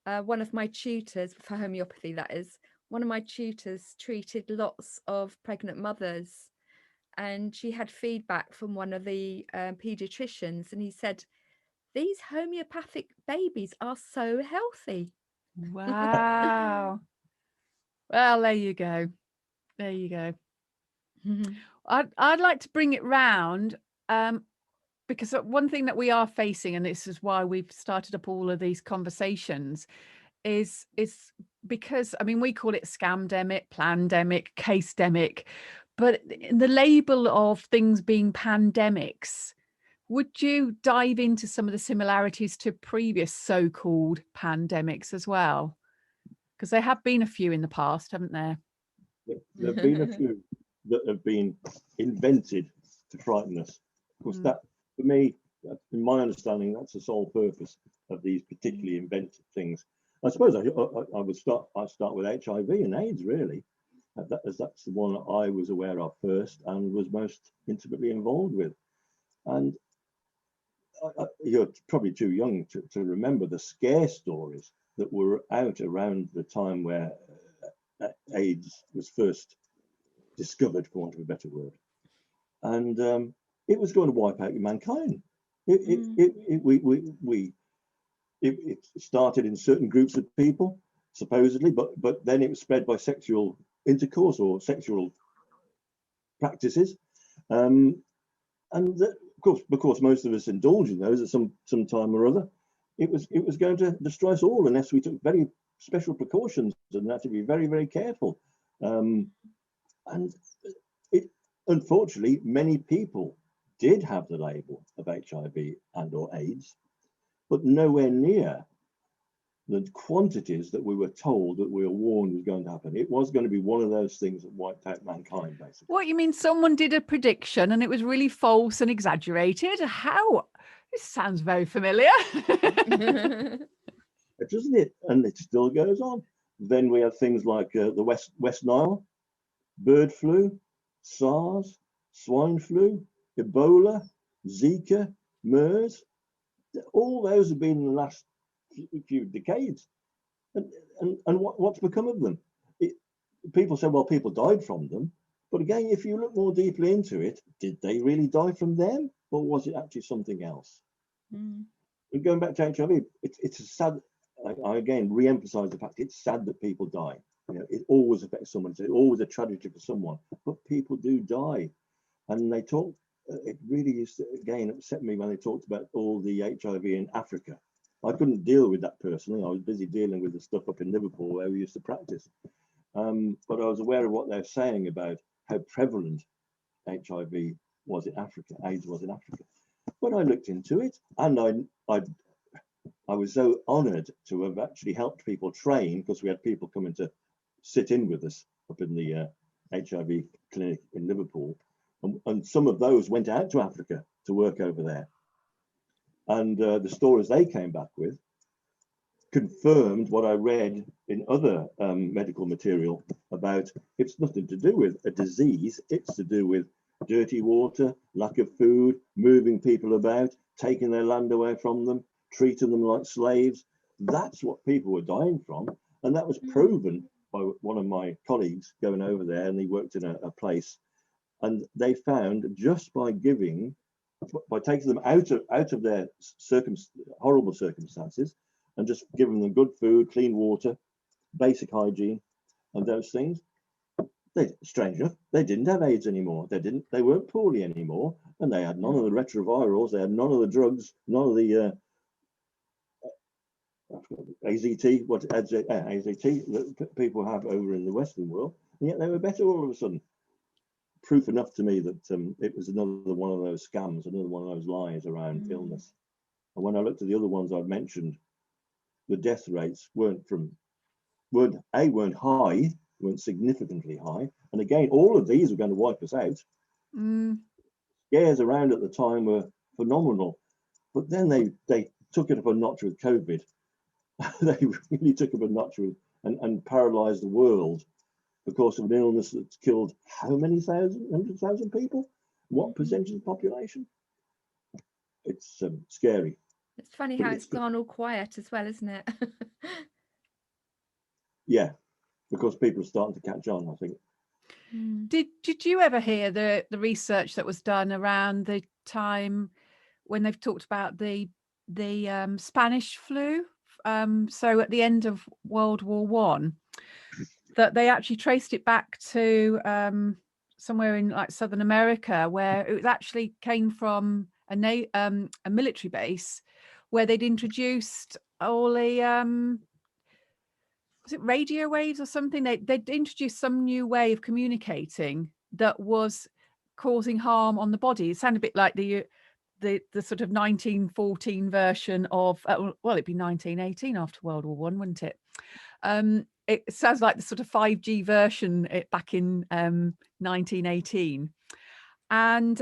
one of my tutors for homeopathy, that is, one of my tutors treated lots of pregnant mothers, and she had feedback from one of the pediatricians, and he said, these homeopathic babies are so healthy. Wow. Well, there you go. There you go. I'd like to bring it round, because one thing that we are facing, and this is why we've started up all of these conversations, is because, I mean, we call it scamdemic, plandemic, case-demic, but the label of things being pandemics, would you dive into some of the similarities to previous so-called pandemics as well? Because there have been a few in the past, haven't there? There have been a few that have been invented to frighten us. Of course, that, for me, in my understanding, that's the sole purpose of these particularly invented things. I suppose I'd start with HIV and AIDS, really, as that's the one I was aware of first and was most intimately involved with. And you're probably too young to remember the scare stories that were out around the time where AIDS was first discovered, for want of a better word. And it was going to wipe out mankind. It started in certain groups of people, supposedly, but then it was spread by sexual intercourse or sexual practices. And because most of us indulge in those at some time or other, it was going to destroy us all unless we took very special precautions and had to be very, very careful. And unfortunately, many people did have the label of HIV and or AIDS, but nowhere near the quantities that we were told, that we were warned was going to happen. It was going to be one of those things that wiped out mankind, basically. What, you mean someone did a prediction and it was really false and exaggerated? How? This sounds very familiar. Doesn't it? And it still goes on. Then we have things like the West Nile, bird flu, SARS, swine flu, Ebola, Zika, MERS. All those have been in the last few decades. And what's become of them? People say, well, people died from them. But again, if you look more deeply into it, did they really die from them? Or was it actually something else? And going back to HIV, it's a sad, I again re-emphasize the fact it's sad that people die. You know, it always affects someone. It's always a tragedy for someone, but people do die. And they talk, it really used to, again, upset me when they talked about all the HIV in Africa. I couldn't deal with that personally. I was busy dealing with the stuff up in Liverpool where we used to practice. But I was aware of what they're saying about how prevalent HIV was in Africa, AIDS was in Africa. When I looked into it, and I was so honoured to have actually helped people train, because we had people coming to sit in with us up in the HIV clinic in Liverpool, and some of those went out to Africa to work over there. And the stories they came back with confirmed what I read in other medical material about it's nothing to do with a disease, it's to do with dirty water, lack of food, moving people about, taking their land away from them, treating them like slaves. That's what people were dying from. And that was proven by one of my colleagues going over there, and he worked in a place. And they found just by taking them out of their horrible circumstances and just giving them good food, clean water, basic hygiene, and those things, strange enough, they didn't have AIDS anymore. They weren't poorly anymore, and they had none of the retrovirals. They had none of the drugs, none of the AZT that people have over in the Western world, and yet they were better all of a sudden. Proof enough to me that it was another one of those scams, another one of those lies around illness. And when I looked at the other ones I've mentioned, the death rates weren't high, weren't significantly high. And again, all of these were going to wipe us out. Scares around at the time were phenomenal, but then they took it up a notch with COVID. They really took up a notch with and paralyzed the world because of an illness that's killed how many hundred thousand people? What percentage of the population? It's scary. It's funny how it's gone all quiet as well, isn't it? Yeah, because people are starting to catch on, I think. Did you ever hear the research that was done around the time when they've talked about the Spanish flu? So at the end of World War I, that they actually traced it back to somewhere in like Southern America, where it actually came from a military base where they'd introduced all the was it radio waves or something? They'd introduced some new way of communicating that was causing harm on the body. It sounded a bit like the sort of 1914 version of well, it'd be 1918 after World War I, wouldn't it? It sounds like the sort of 5G version back in 1918, and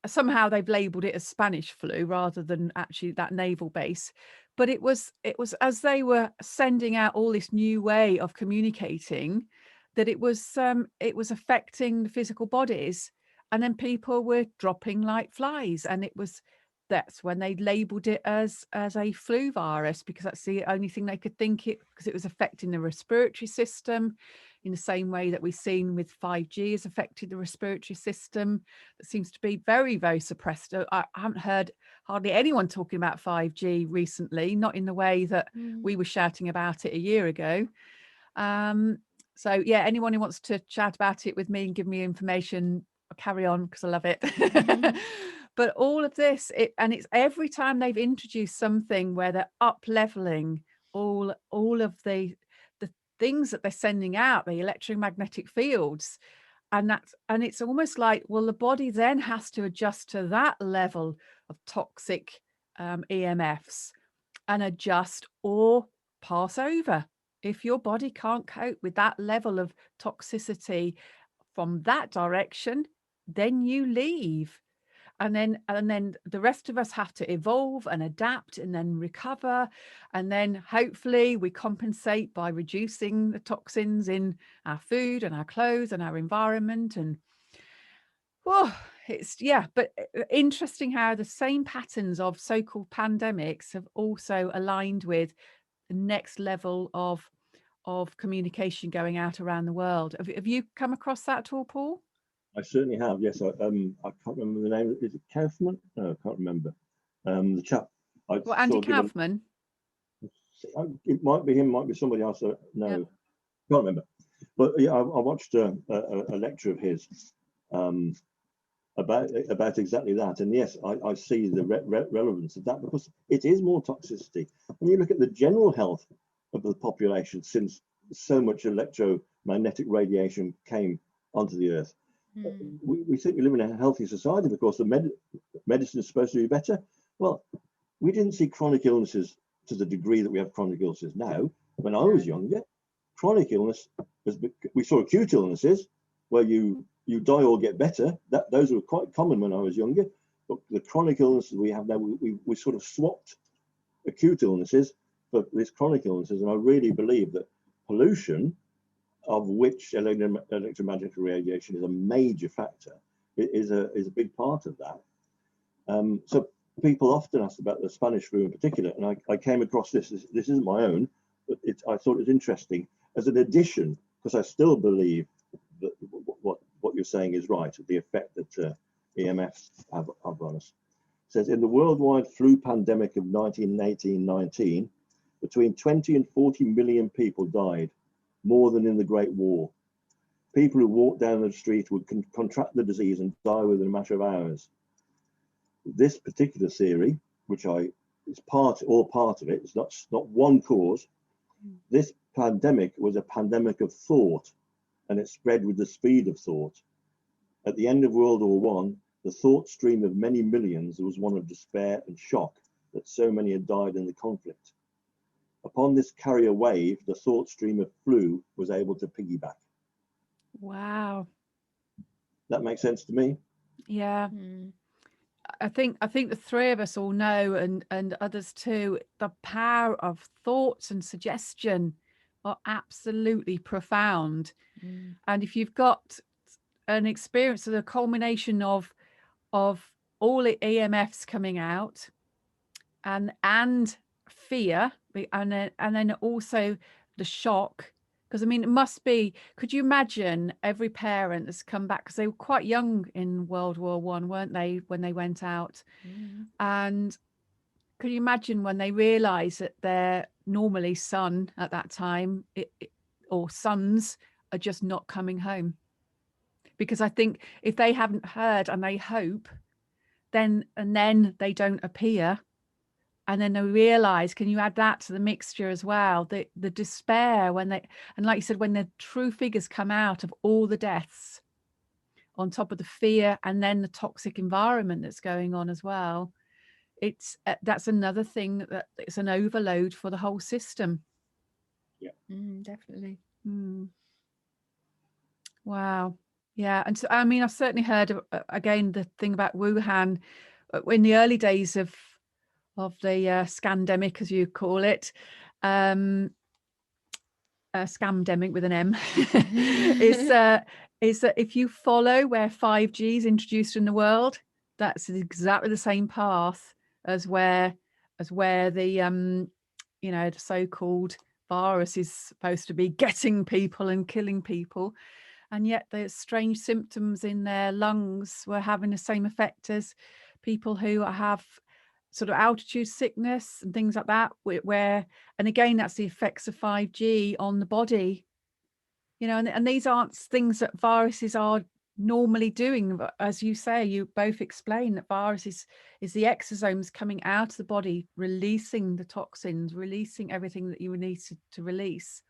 somehow they've labelled it as Spanish flu rather than actually that naval base. But it was as they were sending out all this new way of communicating that it was affecting the physical bodies, and then people were dropping like flies, and that's when they labelled it as a flu virus, because that's the only thing they could think it, because it was affecting the respiratory system in the same way that we've seen with 5G has affected the respiratory system. That seems to be very, very suppressed. I haven't heard hardly anyone talking about 5G recently, not in the way that we were shouting about it a year ago. So yeah, anyone who wants to chat about it with me and give me information, I'll carry on because I love it. But all of this, it's every time they've introduced something where they're up leveling all of the things that they're sending out, the electromagnetic fields, and it's almost like, well, the body then has to adjust to that level of toxic EMFs and adjust or pass over. If your body can't cope with that level of toxicity from that direction, then you leave. And then the rest of us have to evolve and adapt and then recover. And then hopefully we compensate by reducing the toxins in our food and our clothes and our environment. And but interesting how the same patterns of so-called pandemics have also aligned with the next level of communication going out around the world. Have you come across that at all, Paul? I certainly have, yes. I can't remember the name. Is it Kaufman? No, I can't remember. The chap. Andy Kaufman? It might be him, might be somebody else. No, yep. Can't remember. But yeah, I watched a lecture of his about exactly that. And yes, I see the relevance of that, because it is more toxicity. When you look at the general health of the population, since so much electromagnetic radiation came onto the earth, we think we live in a healthy society because the medicine is supposed to be better. Well, we didn't see chronic illnesses to the degree that we have chronic illnesses now. When I was younger, chronic illness, we saw acute illnesses where you die or get better. Those were quite common when I was younger. But the chronic illnesses we have now, we sort of swapped acute illnesses for these chronic illnesses. And I really believe that pollution, of which electromagnetic radiation is a major factor, is a big part of that. So people often ask about the Spanish flu in particular, and I came across this isn't my own, but I thought it was interesting as an addition, because I still believe that what you're saying is right, the effect that EMFs have on us. It says, in the worldwide flu pandemic of 1918-19, between 20 and 40 million people died, more than in the Great War. People who walked down the street would contract the disease and die within a matter of hours. This particular theory, which is part of it, it's not one cause. This pandemic was a pandemic of thought, and it spread with the speed of thought. At the end of World War I, the thought stream of many millions was one of despair and shock that so many had died in the conflict. Upon this carrier wave, the thought stream of flu was able to piggyback. Wow. That makes sense to me. Yeah. I think the three of us all know, and others too, the power of thoughts and suggestion are absolutely profound. And if you've got an experience of the culmination of all the EMFs coming out and fear, and then also the shock, because I mean, it must be, could you imagine every parent that's come back, because they were quite young in World War I, weren't they, when they went out? And could you imagine when they realize that their normally son at that time or sons are just not coming home? Because I think if they haven't heard and they hope, then they don't appear, and then they realize, can you add that to the mixture as well, the despair when they, and like you said, when the true figures come out of all the deaths on top of the fear and then the toxic environment that's going on as well, it's that's another thing that it's an overload for the whole system. Yeah. Definitely. Wow. Yeah. And so, I mean, I've certainly heard again the thing about Wuhan in the early days of the scandemic, as you call it, scamdemic with an M, is that if you follow where 5G is introduced in the world, that's exactly the same path as where the the so-called virus is supposed to be getting people and killing people, and yet the strange symptoms in their lungs were having the same effect as people who have sort of altitude sickness and things like that, where, and again, that's the effects of 5G on the body, and these aren't things that viruses are normally doing. But as you say, you both explain that viruses is the exosomes coming out of the body, releasing the toxins, releasing everything that you need to release.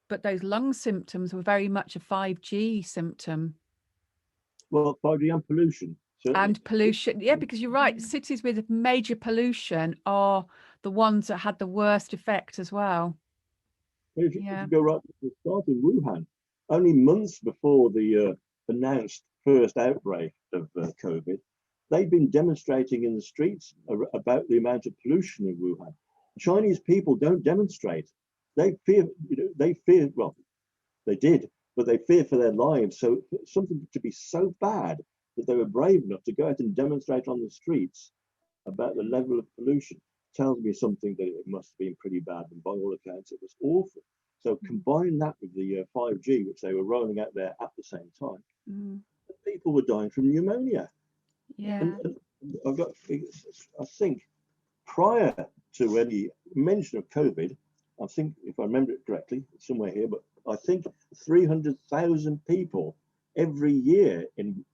But those lung symptoms were very much a 5G symptom. Well, 5G and pollution. Certainly. And pollution, yeah, because you're right. Cities with major pollution are the ones that had the worst effect as well. If you go right to the start in Wuhan, only months before the announced first outbreak of COVID, they'd been demonstrating in the streets about the amount of pollution in Wuhan. Chinese people don't demonstrate. They fear, well, they did, but they fear for their lives. So something to be so bad that they were brave enough to go out and demonstrate on the streets about the level of pollution tells me something that it must have been pretty bad, and by all accounts it was awful. So combine that with the 5G, which they were rolling out there at the same time, people were dying from pneumonia. And I've got, I think, prior to any mention of COVID, I think, if I remember it correctly, it's somewhere here, but I think 300,000 people every year in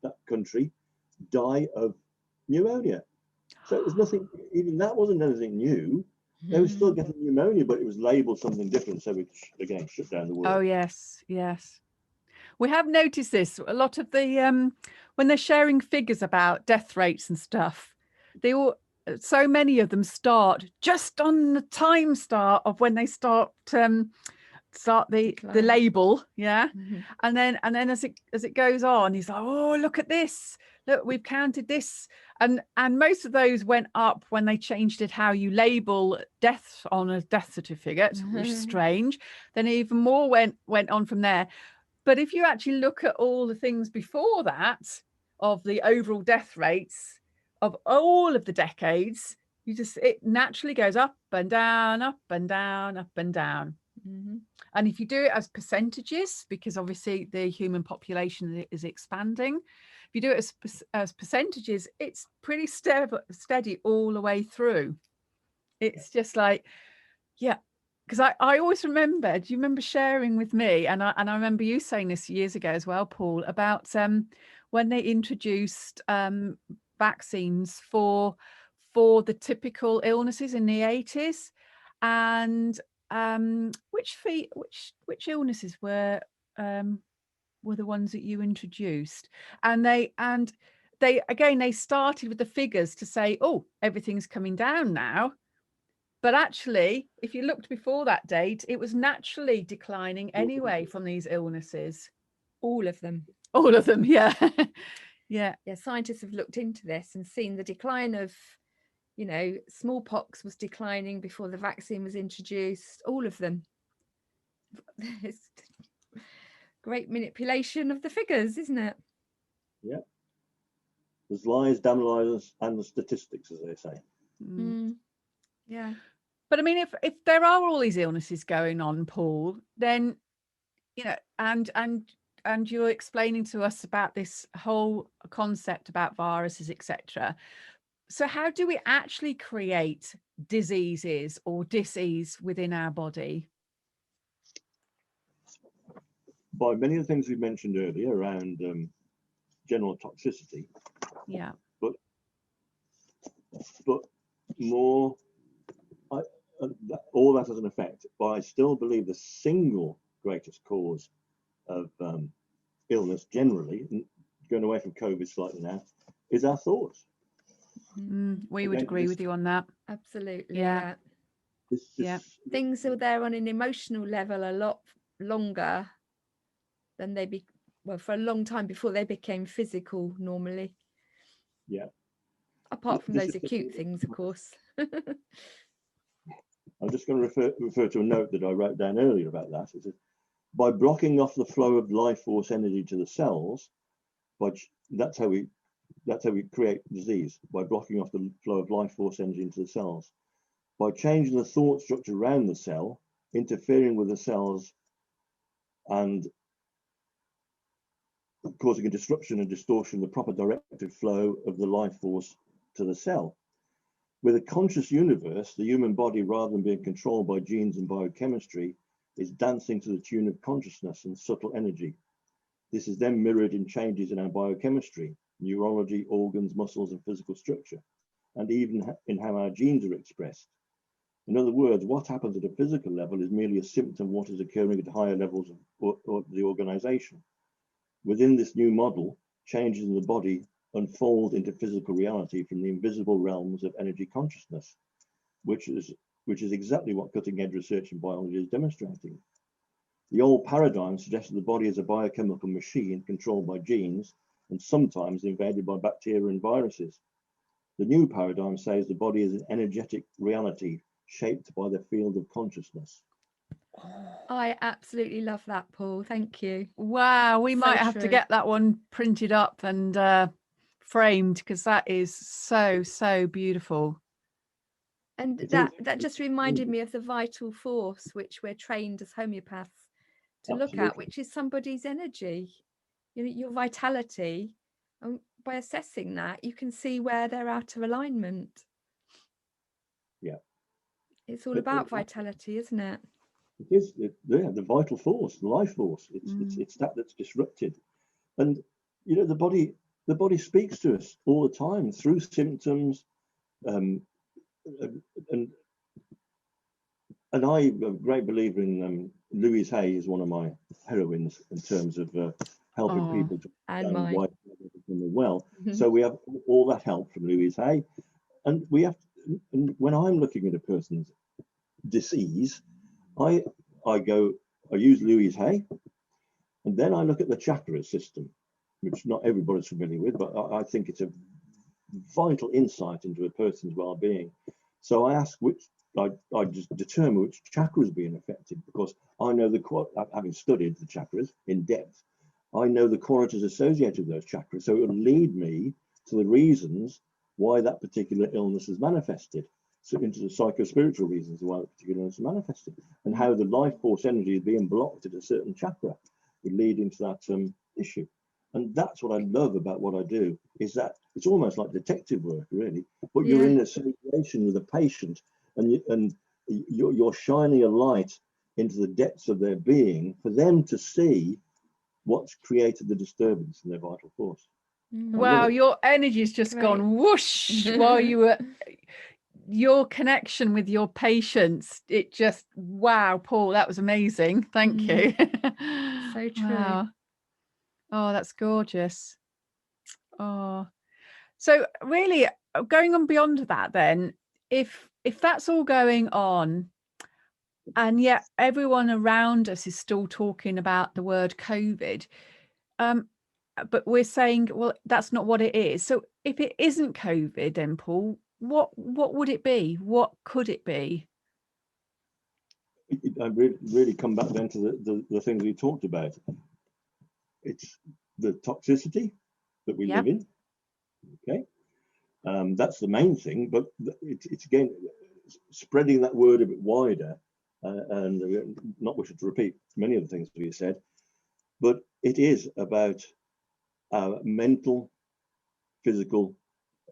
that country die of pneumonia. So it was nothing, even that wasn't anything new. They were still getting pneumonia, but it was labeled something different. So we, again, shut down the world. Oh, yes, yes. We have noticed this. A lot of the, when they're sharing figures about death rates and stuff, so many of them start just on the time start of when they start the label, and then as it goes on, he's like, oh, look at this, look, we've counted this, and most of those went up when they changed it how you label deaths on a death certificate, which is strange. Then even more went on from there. But if you actually look at all the things before that, of the overall death rates of all of the decades, it naturally goes up and down, up and down, up and down. And if you do it as percentages, because obviously the human population is expanding, if you do it as percentages, it's pretty steady all the way through. It's just like, yeah, because I always remember, do you remember sharing with me, and I remember you saying this years ago as well, Paul, about when they introduced vaccines for the typical illnesses in the 80s, and which illnesses were the ones that you introduced? And they started with the figures to say, oh, everything's coming down now. But actually, if you looked before that date, it was naturally declining anyway from these illnesses. All of them. All of them, yeah. Yeah. Scientists have looked into this and seen the decline of, smallpox was declining before the vaccine was introduced. All of them. It's great manipulation of the figures, isn't it? Yeah. There's lies, damn lies, and the statistics, as they say. Yeah. But I mean, if there are all these illnesses going on, Paul, then, and you're explaining to us about this whole concept about viruses, etc. So how do we actually create diseases or dis-ease within our body? By many of the things we mentioned earlier around general toxicity. Yeah. But more, all that has an effect. But I still believe the single greatest cause of illness generally, going away from COVID slightly now, is our thoughts. We would agree with you on that. Absolutely. Yeah. Things are there on an emotional level a lot longer than for a long time before they became physical normally. Yeah. Apart from those acute things, of course. I'm just going to refer to a note that I wrote down earlier about that. It says, by blocking off the flow of life force energy to the cells, that's how we create disease, by blocking off the flow of life force energy into the cells. By changing the thought structure around the cell, interfering with the cells and causing a disruption and distortion of the proper directed flow of the life force to the cell. With a conscious universe, the human body, rather than being controlled by genes and biochemistry, is dancing to the tune of consciousness and subtle energy. This is then mirrored in changes in our biochemistry, neurology, organs, muscles, and physical structure, and even in how our genes are expressed. In other words, what happens at a physical level is merely a symptom of what is occurring at higher levels of the organization. Within this new model, changes in the body unfold into physical reality from the invisible realms of energy consciousness, which is exactly what cutting-edge research in biology is demonstrating. The old paradigm suggested the body is a biochemical machine controlled by genes and sometimes invaded by bacteria and viruses. The new paradigm says the body is an energetic reality shaped by the field of consciousness. I absolutely love that, Paul. Thank you. Wow, we might have to get that one printed up and framed, because that is so beautiful. And that just reminded me of the vital force which we're trained as homeopaths to look at, which is somebody's energy, your vitality. And by assessing that, you can see where they're out of alignment. Yeah. It's all about vitality, isn't it? It is, the vital force, the life force. It's that's disrupted, and the body speaks to us all the time through symptoms, and I'm a great believer in Louise Hay is one of my heroines in terms of helping people to understand why they're well. So we have all that help from Louise Hay, and and when I'm looking at a person's disease, I use Louise Hay, and then I look at the chakra system, which not everybody's familiar with, but I think it's a vital insight into a person's well-being. So I ask I just determine which chakra is being affected, because I know having studied the chakras in depth, I know the qualities associated with those chakras. So it will lead me to the reasons why that particular illness is manifested. So into the psycho-spiritual reasons why that particular illness is manifested, and how the life force energy is being blocked at a certain chakra would lead into that issue. And that's what I love about what I do, is that it's almost like detective work, really, but you're in association with a patient, and you're shining a light into the depths of their being for them to see what's created the disturbance in their vital force. Wow, your energy's just gone whoosh while you were, your connection with your patients, it just, wow, Paul, that was amazing. Thank you. So true. Wow. Oh, that's gorgeous. Oh, so really going on beyond that, then, if that's all going on, and yet everyone around us is still talking about the word COVID, but we're saying, well, that's not what it is. So if it isn't COVID, then Paul, what would it be? What could it be? I really come back then to the things we talked about. It's the toxicity that we live in. Okay, that's the main thing. But it's again spreading that word a bit wider, and not wishing to repeat many of the things we said, but it is about mental, physical,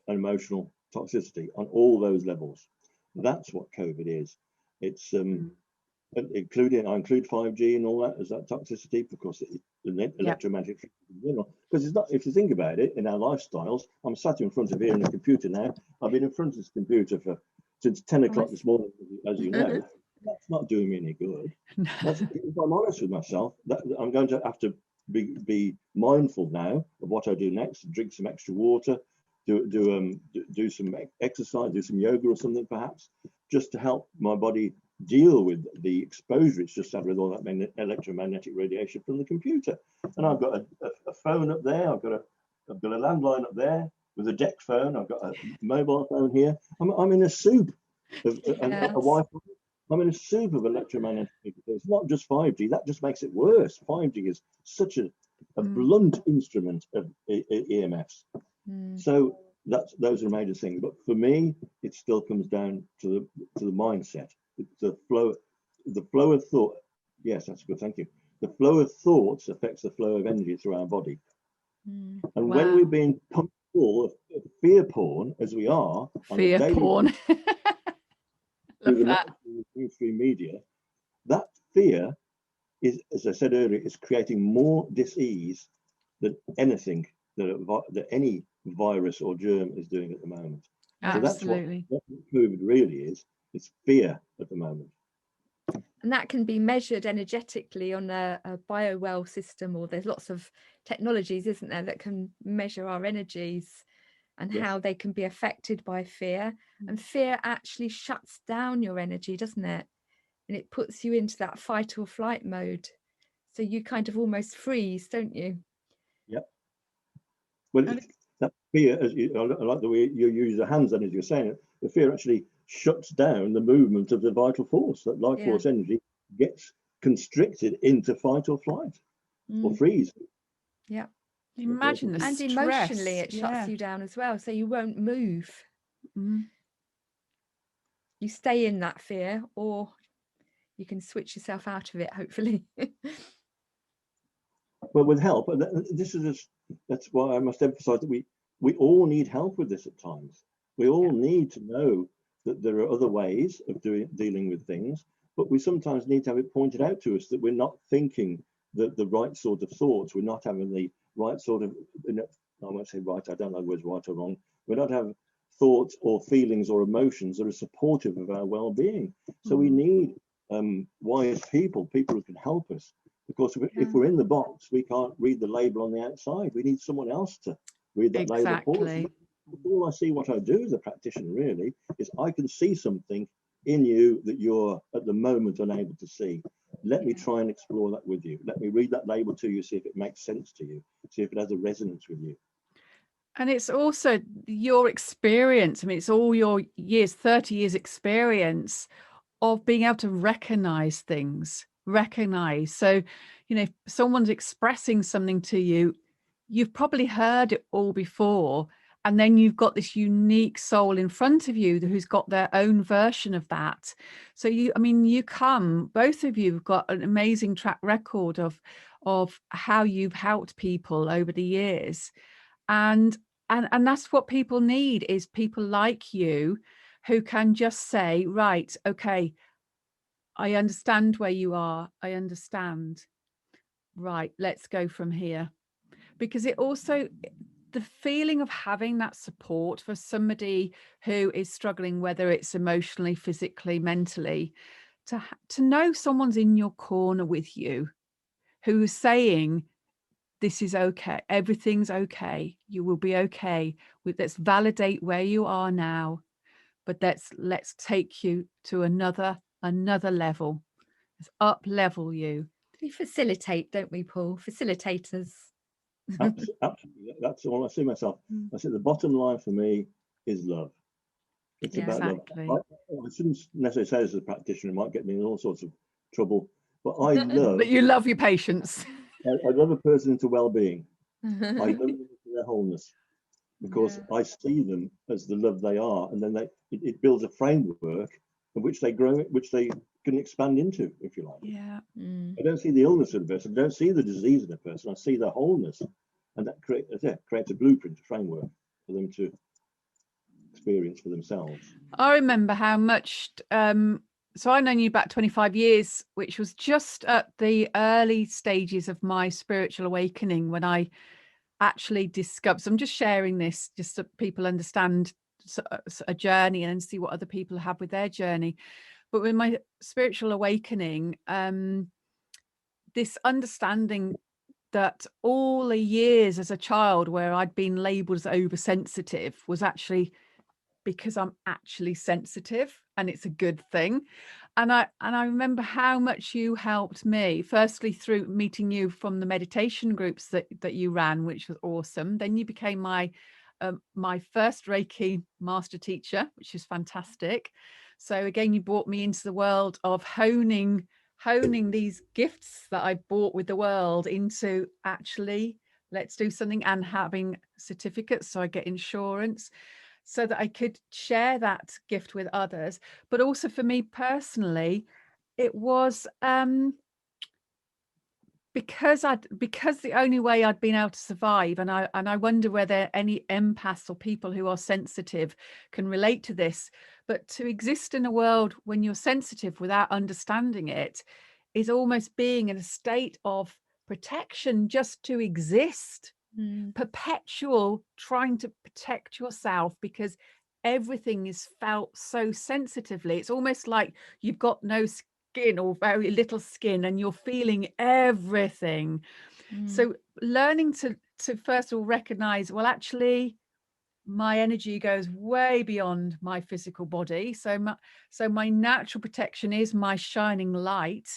and emotional toxicity on all those levels. That's what COVID is. It's I include 5G and all that as that toxicity, because the electromagnetic in general. Because it's not, if you think about it, in our lifestyles, I'm sat in front of here in a computer now. I've been in front of this computer since 10 o'clock this morning, as you know. That's not doing me any good. If I'm honest with myself, I'm going to have to be mindful now of what I do next. Drink some extra water, do some exercise, do some yoga or something perhaps, just to help my body deal with the exposure it's just had with all that electromagnetic radiation from the computer. And I've got a phone up there. I've got a landline up there with a deck phone. I've got a mobile phone here. I'm in a soup of a Wi-Fi. I'm in a soup of electromagnetic. It's not just 5G. That just makes it worse. 5G is such a blunt instrument of EMFs. So those are major things. But for me, it still comes down to the mindset. The flow of thought. Yes, that's good. Thank you. The flow of thoughts affects the flow of energy through our body. And when we're being pumped full of fear porn, as we are, fear porn, through the mainstream media, that fear is, as I said earlier, is creating more dis-ease than anything that any virus or germ is doing at the moment. Absolutely. So that's what COVID really is. It's fear at the moment. And that can be measured energetically on a biowell system, or there's lots of technologies, isn't there, that can measure our energies and how they can be affected by fear. And fear actually shuts down your energy, doesn't it? And it puts you into that fight or flight mode. So you kind of almost freeze, don't you? Yep. Well, that fear, I like the way you use the hands, and as you're saying it, the fear actually shuts down the movement of the vital force. That life force energy gets constricted into fight or flight or freeze. Yeah. Imagine the and stress. Emotionally it shuts you down as well, so you won't move. You stay in that fear, or you can switch yourself out of it, hopefully. Well, with help, that's why I must emphasize that we all need help with this at times. We all need to know that there are other ways of dealing with things, but we sometimes need to have it pointed out to us that we're not thinking the right sort of thoughts. We're not having the right sort of, I won't say right, I don't know whether right or wrong. We're not having thoughts or feelings or emotions that are supportive of our well-being. So we need wise people who can help us. Because if we're in the box, we can't read the label on the outside. We need someone else to read that label for us. All I see, what I do as a practitioner really, is I can see something in you that you're at the moment unable to see. Let me try and explore that with you. Let me read that label to you, see if it makes sense to you, see if it has a resonance with you. And it's also your experience. I mean, it's all your years, 30 years experience of being able to recognize things, So, if someone's expressing something to you, you've probably heard it all before. And then you've got this unique soul in front of you who's got their own version of that. So both of you have got an amazing track record of how you've helped people over the years. And that's what people need, is people like you who can just say, right, okay, I understand where you are. I understand. Right, let's go from here. Because it also, the feeling of having that support for somebody who is struggling, whether it's emotionally, physically, mentally, to know someone's in your corner with you, who's saying, this is okay, everything's okay, you will be okay. Let's validate where you are now, but let's take you to another level. Let's up level you. We facilitate, don't we, Paul? Facilitators. Absolutely. That's all I see myself. I see the bottom line for me is love. It's about exactly. love. I shouldn't necessarily say this as a practitioner, it might get me in all sorts of trouble, but I love. But you love your patients. I love a person into well-being. I love them into their wholeness, because I see them as the love they are, and then it builds a framework in which they grow, which they can expand into, if you like. Yeah. I don't see the illness of a person. I don't see the disease in a person. I see their wholeness, and that creates a blueprint, a framework for them to experience for themselves. I remember how much. So I've known you about 25 years, which was just at the early stages of my spiritual awakening, when I actually discovered. So I'm just sharing this just so people understand a journey and see what other people have with their journey. But with my spiritual awakening, this understanding that all the years as a child where I'd been labeled as oversensitive was actually because I'm actually sensitive, and it's a good thing. And I remember how much you helped me, firstly through meeting you from the meditation groups that you ran, which was awesome. Then you became my first Reiki master teacher, which is fantastic. So again, you brought me into the world of honing these gifts that I brought with the world into actually, let's do something, and having certificates so I get insurance, so that I could share that gift with others. But also for me personally, it was because the only way I'd been able to survive, and I wonder whether any empaths or people who are sensitive can relate to this, but to exist in a world when you're sensitive without understanding it is almost being in a state of protection just to exist. Perpetual trying to protect yourself, because everything is felt so sensitively. It's almost like you've got no skin or very little skin and you're feeling everything. So learning to first of all recognize, well, actually my energy goes way beyond my physical body. So my natural protection is my shining light.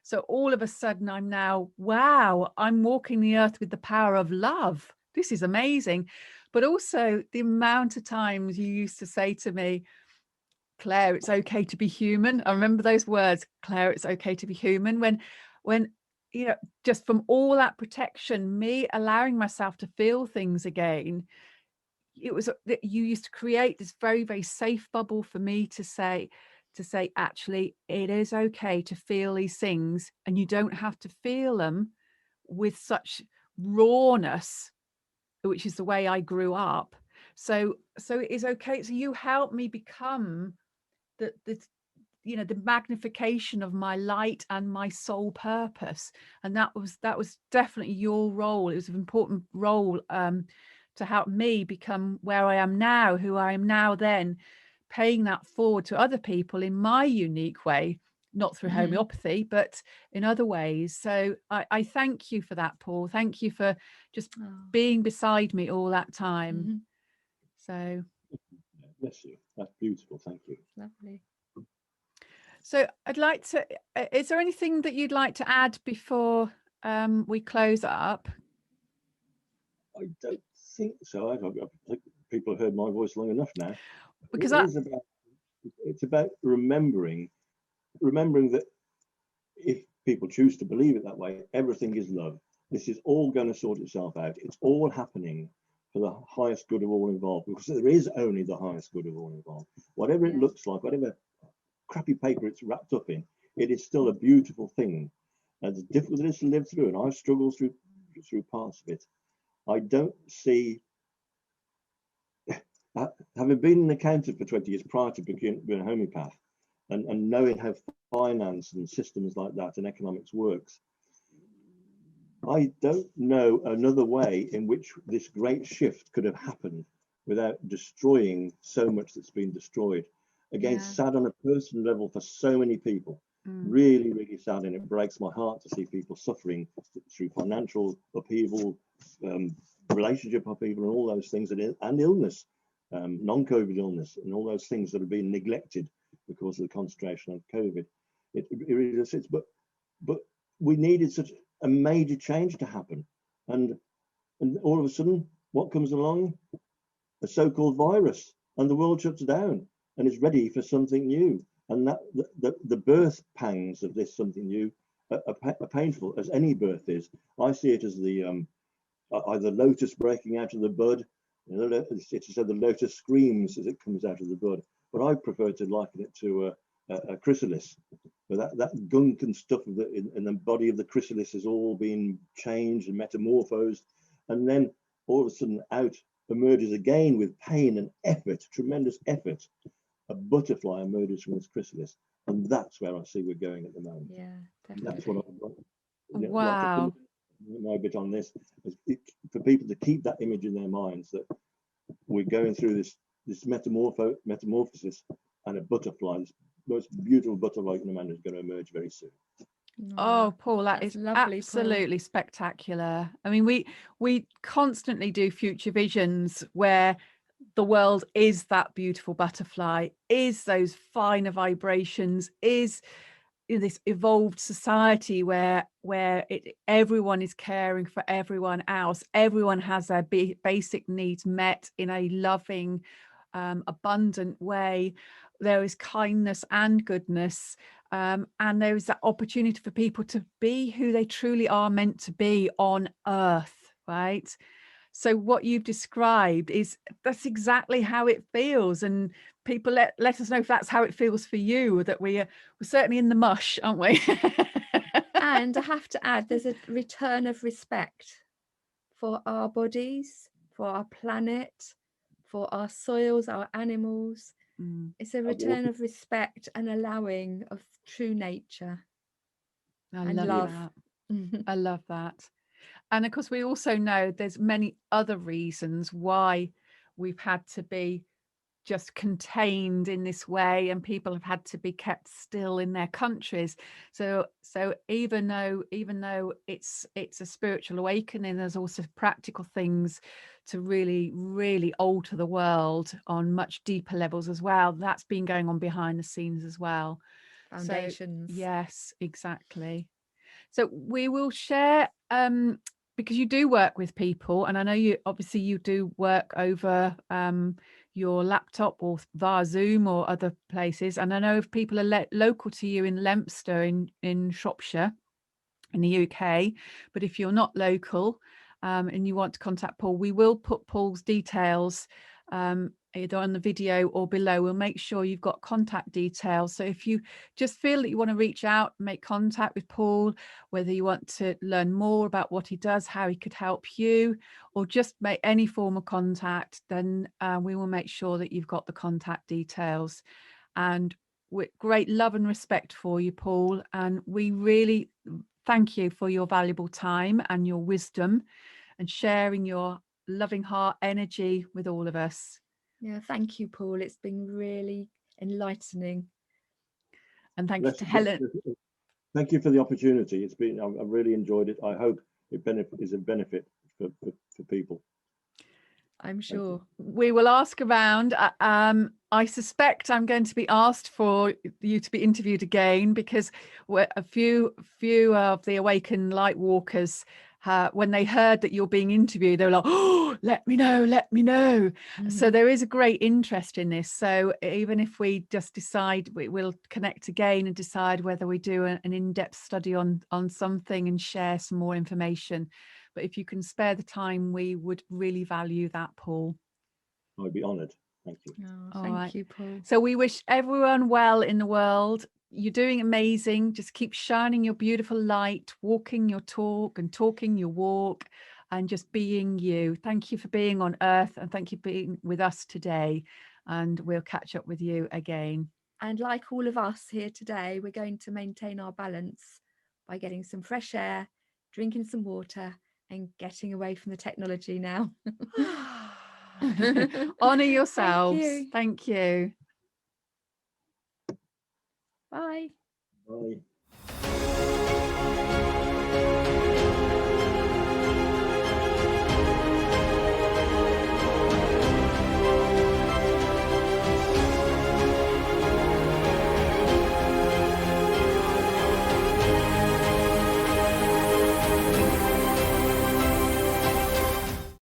So all of a sudden I'm now, wow, I'm walking the earth with the power of love. This is amazing. But also the amount of times you used to say to me, Claire, it's okay to be human. I remember those words, Claire, it's okay to be human. When just from all that protection, me allowing myself to feel things again, it was that you used to create this very, very safe bubble for me to say, actually, it is okay to feel these things, and you don't have to feel them with such rawness, which is the way I grew up. So it is okay. So you helped me become the magnification of my light and my soul purpose. And that was definitely your role. It was an important role to help me become where I am now, who I am now, then paying that forward to other people in my unique way, not through homeopathy, but in other ways. So I thank you for that, Paul. Thank you for just being beside me all that time. So Bless you. That's beautiful. Thank you. Lovely. So I'd like to, is there anything that you'd like to add before we close up? I don't think so. I think people have heard my voice long enough now. Because it's about remembering that if people choose to believe it that way, everything is love. This is all going to sort itself out. It's all happening for the highest good of all involved, because there is only the highest good of all involved. Whatever it looks like, whatever crappy paper it's wrapped up in, it is still a beautiful thing. And it's difficult it is to live through, and I've struggled through parts of it. I don't see, having been an accountant for 20 years prior to being a homeopath, and knowing how finance and systems like that and economics works, I don't know another way in which this great shift could have happened without destroying so much that's been destroyed. Again, sad on a personal level for so many people. Really, really sad, and it breaks my heart to see people suffering through financial upheaval, relationship upheaval, and all those things, and illness, non-COVID illness, and all those things that have been neglected because of the concentration on COVID. It really sits, but we needed such a major change to happen, and all of a sudden, what comes along? A so-called virus, and the world shuts down and is ready for something new. And that the birth pangs of this something new are painful, as any birth is. I see it as the either lotus breaking out of the bud. It's said the lotus screams as it comes out of the bud, but I prefer to liken it to a chrysalis. But that gunk and stuff in the body of the chrysalis is all being changed and metamorphosed, and then all of a sudden out emerges again with pain and effort, tremendous effort, a butterfly emerges from this chrysalis, and that's where I see we're going at the moment. Yeah, definitely. That's what I've got. Wow. My bit on this is for people to keep that image in their minds, that we're going through this metamorphosis, and a butterfly, this most beautiful butterfly you can imagine, is going to emerge very soon. Oh, Paul, that is lovely, absolutely Paul. Spectacular. I mean, we constantly do future visions where the world is that beautiful butterfly, is those finer vibrations, is this evolved society where everyone is caring for everyone else, everyone has their basic needs met in a loving, abundant way. There is kindness and goodness, and there is that opportunity for people to be who they truly are meant to be on earth, right? So what you've described that's exactly how it feels, and people let us know if that's how it feels for you, that we're certainly in the mush, aren't we? And I have to add, there's a return of respect for our bodies, for our planet, for our soils, our animals. It's a return of respect and allowing of true nature and love. I love that. And of course, we also know there's many other reasons why we've had to be just contained in this way, and people have had to be kept still in their countries. So even though it's a spiritual awakening, there's also practical things to really, really alter the world on much deeper levels as well. That's been going on behind the scenes as well. Foundations. So, yes, exactly. So we will share, because you do work with people, and I know you do work over your laptop or via Zoom or other places. And I know if people are local to you in Leominster in Shropshire in the UK, but if you're not local and you want to contact Paul, we will put Paul's details either on the video or below. We'll make sure you've got contact details. So if you just feel that you want to reach out, make contact with Paul, whether you want to learn more about what he does, how he could help you, or just make any form of contact, then we will make sure that you've got the contact details. And with great love and respect for you, Paul, and we really thank you for your valuable time and your wisdom and sharing your loving heart energy with all of us. Yeah, thank you, Paul. It's been really enlightening. And thank you to Helen. Thank you for the opportunity. I've really enjoyed it. I hope it is a benefit for people. I'm sure. We will ask around. I suspect I'm going to be asked for you to be interviewed again, because a few of the awakened light walkers when they heard that you're being interviewed, they were like, oh, let me know, let me know. So there is a great interest in this. So even if we just decide, we'll connect again and decide whether we do an in-depth study on something and share some more information. But if you can spare the time, we would really value that, Paul. I'd be honoured. Thank you. Oh, thank you, Paul. So we wish everyone well in the world. You're doing amazing. Just keep shining your beautiful light, walking your talk and talking your walk, and just being you. Thank you for being on Earth, and thank you for being with us today. And we'll catch up with you again. And like all of us here today, we're going to maintain our balance by getting some fresh air, drinking some water, and getting away from the technology now. Honor yourselves. Thank you. Bye. Bye.